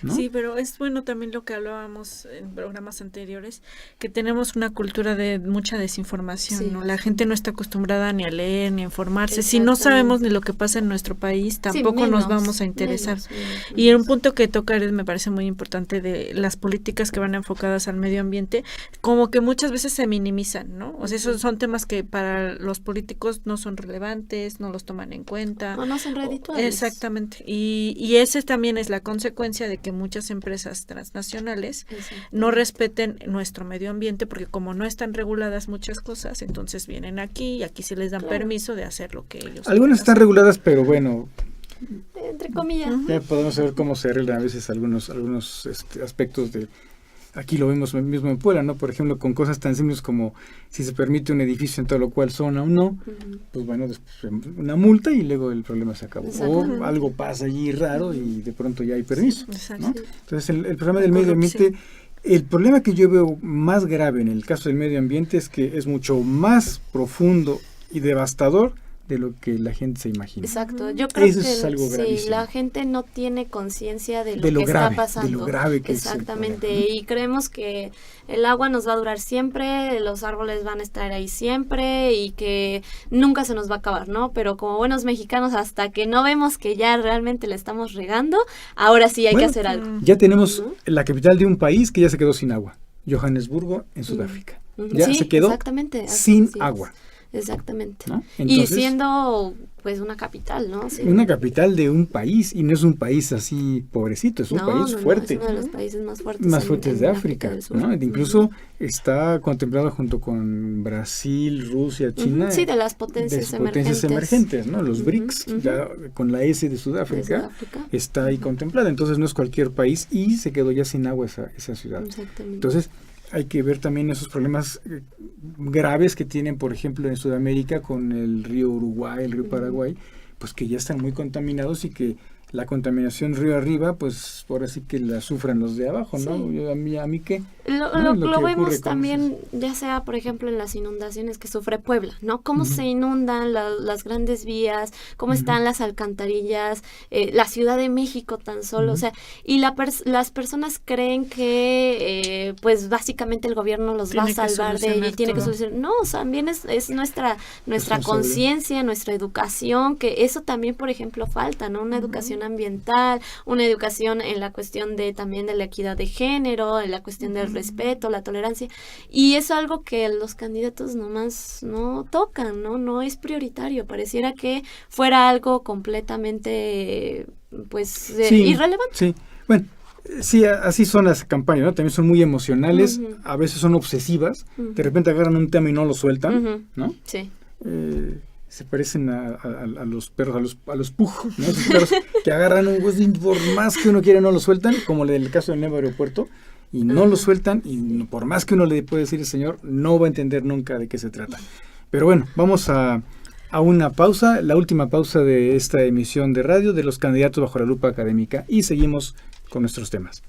¿no? Sí, pero es bueno también lo que hablábamos en programas anteriores, que tenemos una cultura de mucha desinformación, sí. ¿no? La gente no está acostumbrada ni a leer ni a informarse. Si no sabemos ni lo que pasa en nuestro país, tampoco nos vamos a interesar. Menos. Y un punto que tocar me parece muy importante de las políticas que van enfocadas al medio ambiente, como que muchas veces se minimizan, ¿no? O sea, esos son temas que para los políticos no son relevantes, no los toman en cuenta. O no son redituables. Exactamente. Y ese también es la consecuencia de que muchas empresas transnacionales no respeten nuestro medio ambiente, porque como no están reguladas muchas cosas, entonces vienen aquí y aquí se les dan permiso de hacer lo que ellos Algunas están reguladas, pero bueno, entre comillas. Ya podemos saber cómo se arreglan a veces algunos aspectos de... Aquí lo vemos mismo en Puebla, ¿no? Por ejemplo, con cosas tan simples como si se permite un edificio en tal o cual zona o no, pues bueno, después una multa y luego el problema se acabó. O algo pasa allí raro y de pronto ya hay permiso, ¿no? Entonces, el problema del medio ambiente, el problema que yo veo más grave en el caso del medio ambiente es que es mucho más profundo y devastador de lo que la gente se imagina. Exacto, yo creo eso que es algo gravísimo. La gente no tiene conciencia de lo que está pasando. De lo grave que exactamente, es y creemos que el agua nos va a durar siempre, los árboles van a estar ahí siempre y que nunca se nos va a acabar, ¿no? Pero como buenos mexicanos, hasta que no vemos que ya realmente la estamos regando, ahora sí hay que hacer algo. Ya tenemos la capital de un país que ya se quedó sin agua, Johannesburgo, en Sudáfrica. Ya se quedó sin agua. Exactamente. ¿No? Entonces, y siendo pues una capital, ¿no? Sí. Una capital de un país, y no es un país así pobrecito, es un país fuerte. Es uno de los países más fuertes. Más fuertes de África, ¿no? Incluso está contemplado junto con Brasil, Rusia, China. Sí, de las potencias emergentes, ¿no? Los BRICS, ya con la S de Sudáfrica, está ahí contemplada. Entonces no es cualquier país y se quedó ya sin agua esa ciudad. Exactamente. Entonces hay que ver también esos problemas graves que tienen, por ejemplo, en Sudamérica con el río Uruguay, el río Paraguay, pues que ya están muy contaminados y que la contaminación río arriba, pues ahora sí que la sufran los de abajo, ¿no? A mí ¿qué? Lo vemos también, ya sea, por ejemplo, en las inundaciones que sufre Puebla, ¿no? Cómo se inundan las grandes vías, cómo están las alcantarillas, la Ciudad de México tan solo, o sea, y las personas creen que, pues, básicamente el gobierno los va a salvar de ello y tiene que solucionar. No, también es nuestra conciencia, nuestra educación, que eso también, por ejemplo, falta, ¿no? Una educación ambiental, una educación en la cuestión también de la equidad de género, en la cuestión del respeto, la tolerancia, y es algo que los candidatos nomás no tocan, no es prioritario, pareciera que fuera algo completamente pues irrelevante. Sí, bueno, sí, así son las campañas, ¿no? También son muy emocionales, a veces son obsesivas, de repente agarran un tema y no lo sueltan, ¿no? Sí. Se parecen a los perros, a los pug, ¿no? Esos perros que agarran un hueso y por más que uno quiere no lo sueltan, como en el caso del nuevo aeropuerto, y no lo sueltan, y por más que uno le puede decir el señor, no va a entender nunca de qué se trata. Pero bueno, vamos a una pausa, la última pausa de esta emisión de radio de los candidatos bajo la lupa académica, y seguimos con nuestros temas.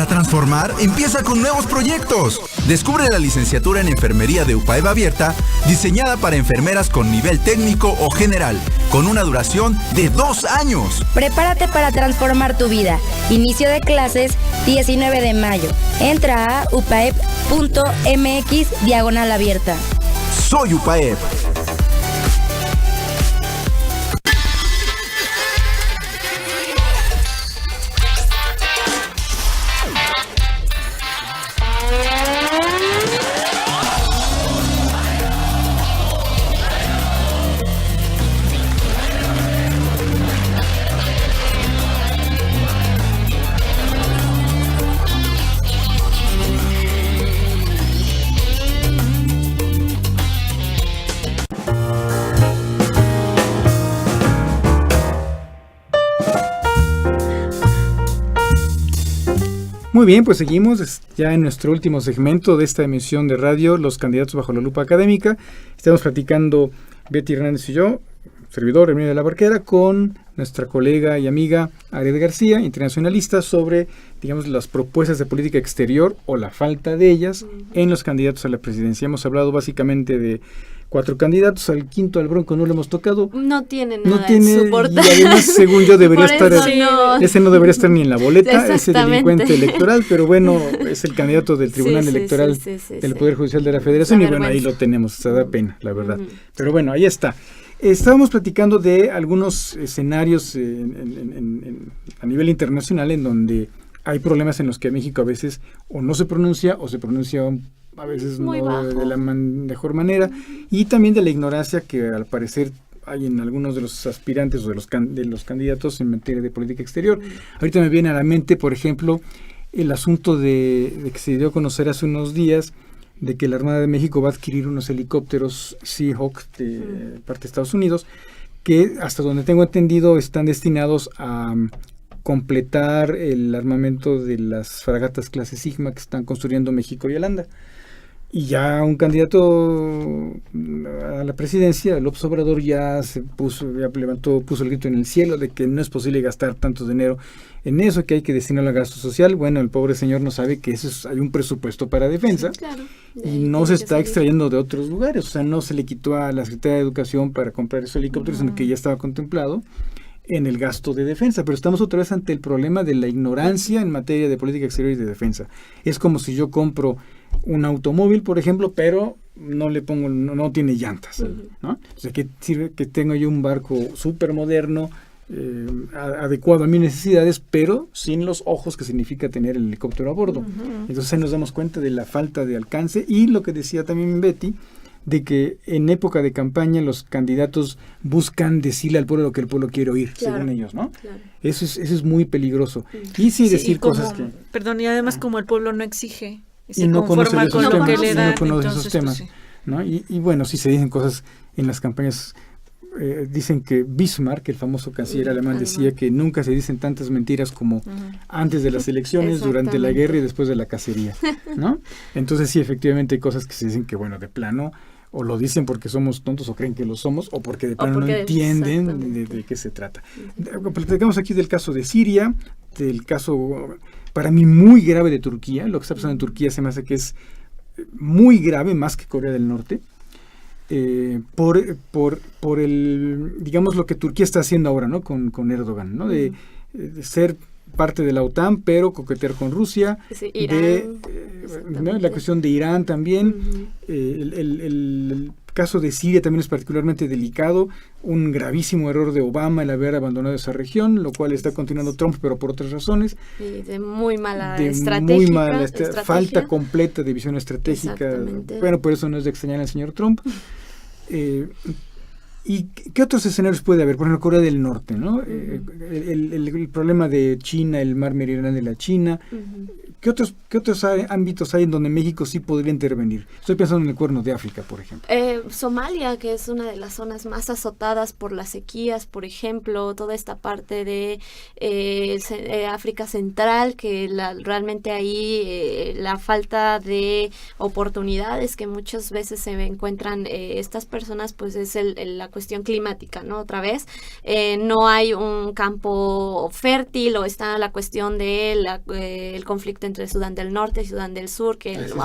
Transformar empieza con nuevos proyectos. Descubre la licenciatura en Enfermería de UPAEB abierta, diseñada para enfermeras con nivel técnico o general, con una duración de 2 años. Prepárate para transformar tu vida. Inicio de clases 19 de mayo. Entra a upaeb.mx/abierta. Soy UPAEB. Muy bien, pues seguimos ya en nuestro último segmento de esta emisión de radio, Los Candidatos bajo la lupa académica. Estamos platicando Betty Hernández y yo, servidor Emilio de la Barquera, con nuestra colega y amiga Ariel García, internacionalista, sobre, digamos, las propuestas de política exterior o la falta de ellas en los candidatos a la presidencia. Hemos hablado básicamente de 4 candidatos, al quinto, al Bronco, no lo hemos tocado. No tiene nada en su portada. Y además, según yo, debería estar, ese no debería estar ni en la boleta, ese delincuente electoral, pero bueno, es el candidato del Tribunal Electoral del Poder Judicial de la Federación, y bueno, ahí lo tenemos, se da pena, la verdad. Pero bueno, ahí está. Estábamos platicando de algunos escenarios a nivel internacional en donde hay problemas en los que México a veces o no se pronuncia o se pronuncia a veces no de la mejor manera, y también de la ignorancia que al parecer hay en algunos de los aspirantes o de los candidatos en materia de política exterior. Ahorita me viene a la mente, por ejemplo, el asunto de que se dio a conocer hace unos días de que la Armada de México va a adquirir unos helicópteros Seahawk de parte de Estados Unidos, que hasta donde tengo entendido están destinados a completar el armamento de las fragatas clase Sigma que están construyendo México y Holanda. Y ya un candidato a la presidencia, López Obrador, ya puso el grito en el cielo de que no es posible gastar tanto dinero en eso, que hay que destinarlo al gasto social. Bueno, el pobre señor no sabe que hay un presupuesto para defensa, sí, claro, y no se está extrayendo de otros lugares. O sea, no se le quitó a la Secretaría de Educación para comprar esos helicópteros, sino que ya estaba contemplado en el gasto de defensa. Pero estamos otra vez ante el problema de la ignorancia en materia de política exterior y de defensa. Es como si yo compro un automóvil, por ejemplo, pero no tiene llantas, ¿no? O sea, ¿qué sirve que tenga yo un barco súper moderno, adecuado a mis necesidades, pero sin los ojos que significa tener el helicóptero a bordo? Entonces ahí nos damos cuenta de la falta de alcance, y lo que decía también Betty, de que en época de campaña los candidatos buscan decirle al pueblo lo que el pueblo quiere oír, claro, según ellos, ¿no? Claro. Eso es muy peligroso. Y sí decir y cosas que... Perdón, y además como el pueblo no exige y se conforma con lo que le dan, no conoce esos temas, pues sí, ¿no? Y bueno, sí se dicen cosas en las campañas. Dicen que Bismarck, el famoso canciller alemán, decía que nunca se dicen tantas mentiras como antes de las elecciones, durante la guerra y después de la cacería, ¿no? Entonces sí, efectivamente hay cosas que se dicen que, bueno, de plano, o lo dicen porque somos tontos o creen que lo somos, o porque de plano no entienden de qué se trata. Platicamos aquí del caso de Siria, del caso para mí muy grave de Turquía. Lo que está pasando en Turquía se me hace que es muy grave, más que Corea del Norte, por el, digamos, lo que Turquía está haciendo ahora, ¿no? Con Erdogan, ¿no? De ser parte de la OTAN, pero coquetear con Rusia, sí, Irán, ¿no? La cuestión de Irán también, el caso de Siria también es particularmente delicado, un gravísimo error de Obama el haber abandonado esa región, lo cual está continuando Trump, pero por otras razones. Y de muy mala estrategia. Falta completa de visión estratégica. Bueno, por eso no es de extrañar al señor Trump. ¿Y qué otros escenarios puede haber? Por ejemplo, Corea del Norte, ¿no? El problema de China, el mar meridional de la China. ¿Qué otros ámbitos hay en donde México sí podría intervenir? Estoy pensando en el Cuerno de África, por ejemplo. Somalia, que es una de las zonas más azotadas por las sequías, por ejemplo, toda esta parte de África Central, que realmente ahí la falta de oportunidades que muchas veces se encuentran estas personas, pues es la cuestión climática, ¿no? Otra vez, no hay un campo fértil, o está la cuestión de el conflicto entre Sudán del Norte y Sudán del Sur, que el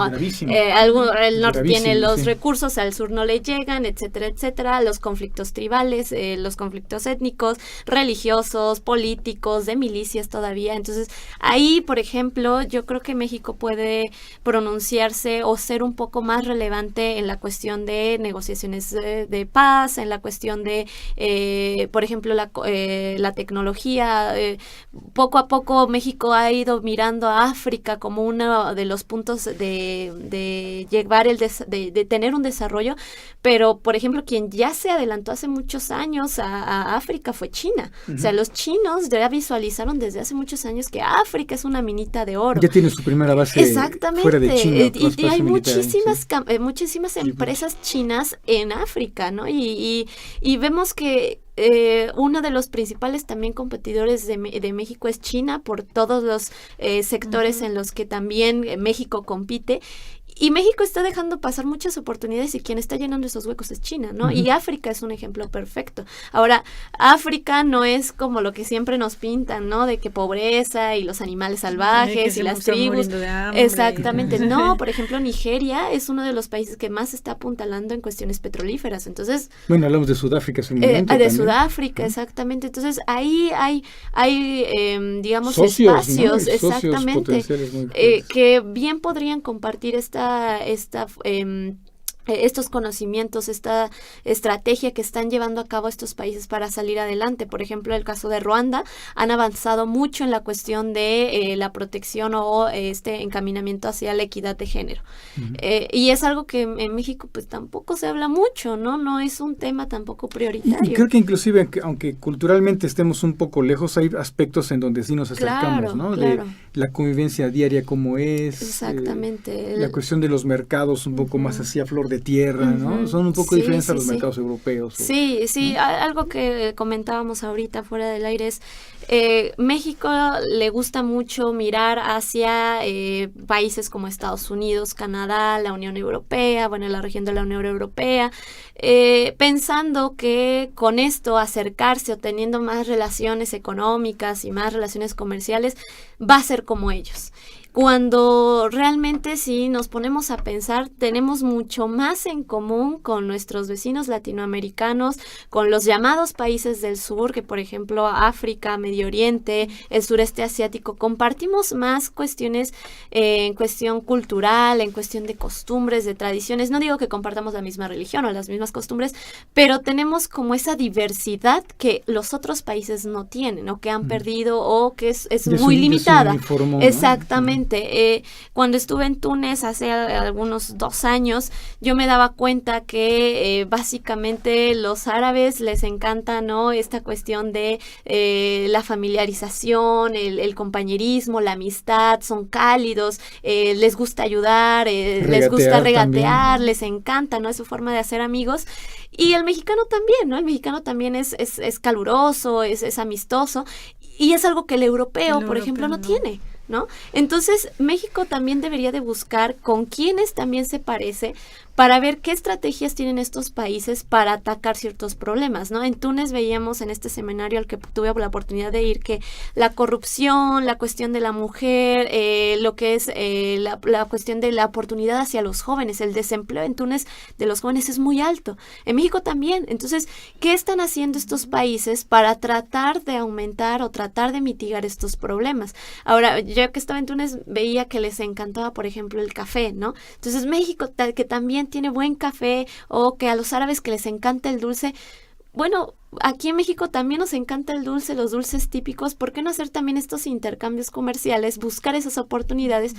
norte tiene los recursos, al sur no le llegan, etcétera, etcétera, los conflictos tribales, los conflictos étnicos, religiosos, políticos, de milicias todavía. Entonces, ahí, por ejemplo, yo creo que México puede pronunciarse o ser un poco más relevante en la cuestión de negociaciones de paz, en la cuestión de, por ejemplo, la tecnología. Poco a poco México ha ido mirando a África como uno de los puntos de llevar de tener un desarrollo, pero por ejemplo quien ya se adelantó hace muchos años a África fue China. O sea, los chinos ya visualizaron desde hace muchos años que África es una minita de oro. Ya tiene su primera base fuera de China. Y hay muchísimas empresas chinas en África, ¿no? Y vemos que uno de los principales también competidores de México es China, por todos los sectores en los que también México compite. Y México está dejando pasar muchas oportunidades y quien está llenando esos huecos es China, ¿no? Y África es un ejemplo perfecto. Ahora, África no es como lo que siempre nos pintan, ¿no? De que pobreza y los animales salvajes y las tribus. Exactamente. No, por ejemplo, Nigeria es uno de los países que más está apuntalando en cuestiones petrolíferas. Entonces, bueno, hablamos de Sudáfrica hace un momento. De Sudáfrica, exactamente. Entonces, ahí hay digamos, socios, espacios, ¿no? Exactamente, que bien podrían compartir estos conocimientos, esta estrategia que están llevando a cabo estos países para salir adelante. Por ejemplo, el caso de Ruanda, han avanzado mucho en la cuestión de la protección o este encaminamiento hacia la equidad de género. Y es algo que en México pues tampoco se habla mucho, ¿no? No es un tema tampoco prioritario. Y creo que inclusive, aunque culturalmente estemos un poco lejos, hay aspectos en donde sí nos acercamos, ¿no? Claro. De la convivencia diaria como es. Exactamente. La cuestión de los mercados un poco más así a flor de tierra, ¿no? Son un poco diferentes a los mercados europeos. Sí, algo que comentábamos ahorita fuera del aire es México le gusta mucho mirar hacia países como Estados Unidos, Canadá, la Unión Europea, bueno, la región de la Unión Europea, pensando que con esto acercarse o teniendo más relaciones económicas y más relaciones comerciales va a ser como ellos. Cuando realmente si nos ponemos a pensar, tenemos mucho más en común con nuestros vecinos latinoamericanos, con los llamados países del sur, que por ejemplo África, Medio Oriente, el sureste asiático, compartimos más cuestiones en cuestión cultural, en cuestión de costumbres, de tradiciones. No digo que compartamos la misma religión o las mismas costumbres, pero tenemos como esa diversidad que los otros países no tienen, o que han perdido, o que es muy limitada. Exactamente. Cuando estuve en Túnez hace algunos 2 años, yo me daba cuenta que básicamente los árabes les encanta, ¿no? Esta cuestión de la familiarización, el compañerismo, la amistad, son cálidos, les gusta ayudar, les gusta regatear, les encanta, ¿no? Es su forma de hacer amigos. Y el mexicano también, ¿no? El mexicano también es caluroso, es amistoso, y es algo que el europeo, por ejemplo, no tiene, ¿no? Entonces, México también debería de buscar con quiénes también se parece para ver qué estrategias tienen estos países para atacar ciertos problemas, ¿no? En Túnez veíamos en este seminario al que tuve la oportunidad de ir que la corrupción, la cuestión de la mujer, lo que es la cuestión de la oportunidad hacia los jóvenes, el desempleo en Túnez de los jóvenes es muy alto. En México también. Entonces, ¿qué están haciendo estos países para tratar de aumentar o tratar de mitigar estos problemas? Ahora, yo que estaba en Túnez veía que les encantaba, por ejemplo, el café, ¿no? Entonces, México, que también tiene buen café, o que a los árabes que les encanta el dulce, bueno, aquí en México también nos encanta el dulce, los dulces típicos. ¿Por qué no hacer también estos intercambios comerciales, buscar esas oportunidades?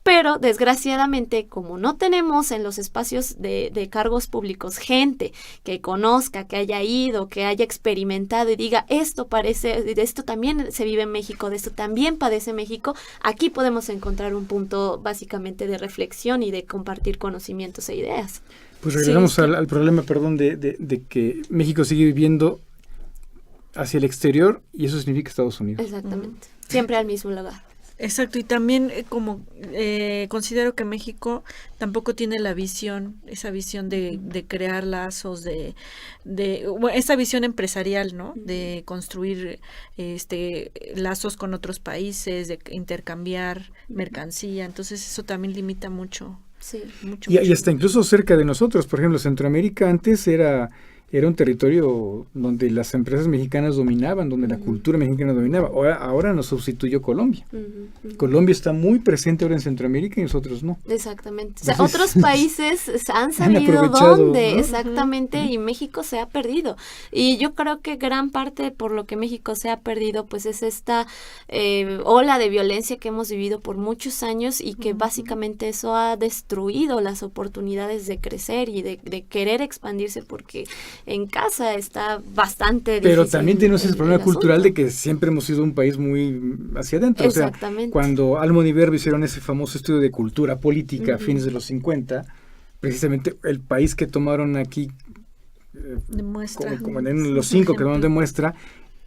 Pero desgraciadamente, como no tenemos en los espacios de cargos públicos gente que conozca, que haya ido, que haya experimentado y diga, esto parece, de esto también se vive en México, de esto también padece México, aquí podemos encontrar un punto básicamente de reflexión y de compartir conocimientos e ideas. Pues regresamos al problema, de que México sigue viviendo hacia el exterior, y eso significa Estados Unidos. Exactamente. Siempre al mismo lugar. Exacto, y también considero que México tampoco tiene esa visión de crear lazos, esa visión empresarial, ¿no? De construir lazos con otros países, de intercambiar mercancía. Entonces eso también limita mucho. Sí. Y hasta incluso cerca de nosotros, por ejemplo, Centroamérica antes era un territorio donde las empresas mexicanas dominaban, donde la cultura mexicana dominaba. Ahora nos sustituyó Colombia. Colombia está muy presente ahora en Centroamérica y nosotros no. Exactamente. O sea, otros países han sabido dónde, ¿no? Exactamente, y México se ha perdido. Y yo creo que gran parte por lo que México se ha perdido, pues es esta ola de violencia que hemos vivido por muchos años, y que básicamente eso ha destruido las oportunidades de crecer y de querer expandirse, porque en casa está bastante difícil. Pero también tenemos ese problema cultural de que siempre hemos sido un país muy hacia adentro. Exactamente. O sea, cuando Almond y Verbo hicieron ese famoso estudio de cultura política a fines de los 50, precisamente el país que tomaron aquí demuestra. Como en los 5 que donde muestra,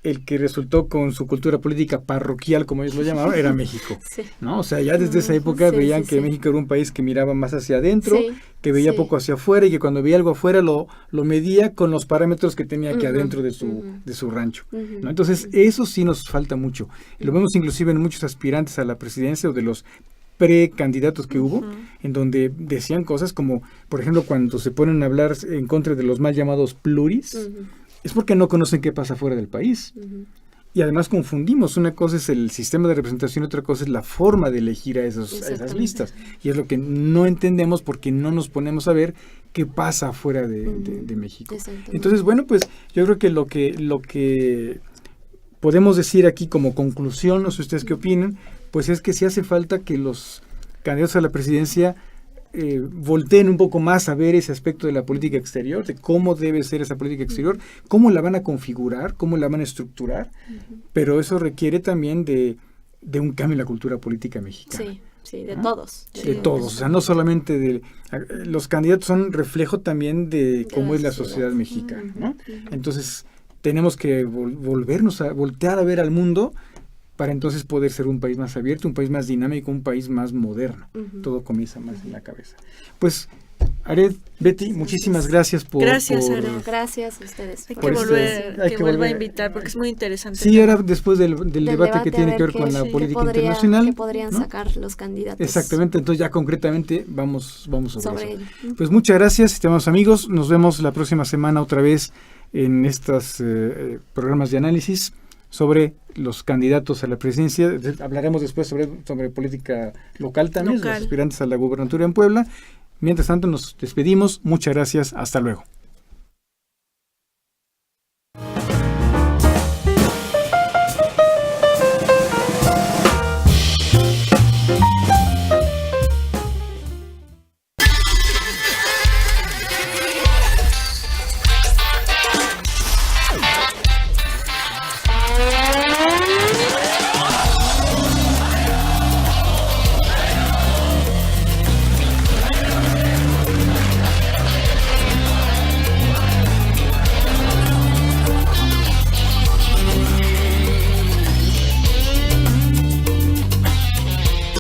el que resultó con su cultura política parroquial, como ellos lo llamaban, era México, sí. ¿no? O sea, ya desde esa época veían que México era un país que miraba más hacia adentro, que veía poco hacia afuera, y que cuando veía algo afuera lo medía con los parámetros que tenía aquí adentro de su rancho, ¿no? Entonces, eso sí nos falta mucho. Lo vemos inclusive en muchos aspirantes a la presidencia o de los precandidatos que hubo, en donde decían cosas como, por ejemplo, cuando se ponen a hablar en contra de los mal llamados pluris, es porque no conocen qué pasa fuera del país. Y además confundimos. Una cosa es el sistema de representación, otra cosa es la forma de elegir a esas listas. Y es lo que no entendemos porque no nos ponemos a ver qué pasa fuera de México. Entonces, bueno, pues yo creo que lo que podemos decir aquí como conclusión, no sé ustedes qué opinan, pues es que sí hace falta que los candidatos a la presidencia volteen un poco más a ver ese aspecto de la política exterior, de cómo debe ser esa política exterior, cómo la van a configurar, cómo la van a estructurar, pero eso requiere también de un cambio en la cultura política mexicana. Sí, de todos. De todos, o sea, no solamente los candidatos son reflejo también de cómo es la sociedad mexicana, ¿no? Entonces, tenemos que voltear a ver al mundo para entonces poder ser un país más abierto, un país más dinámico, un país más moderno. Todo comienza más en la cabeza. Pues, Aret, Betty, muchísimas gracias por... Gracias, Aret. Gracias a ustedes. Hay que volver a invitar porque es muy interesante. Sí, ahora después del debate que tiene que ver con la política internacional. ¿Qué podrían sacar los candidatos? Exactamente, entonces ya concretamente vamos sobre eso. Pues muchas gracias, estimados amigos. Nos vemos la próxima semana otra vez en estos programas de análisis sobre los candidatos a la presidencia. Hablaremos después sobre política local también, los aspirantes a la gubernatura en Puebla. Mientras tanto, nos despedimos. Muchas gracias. Hasta luego.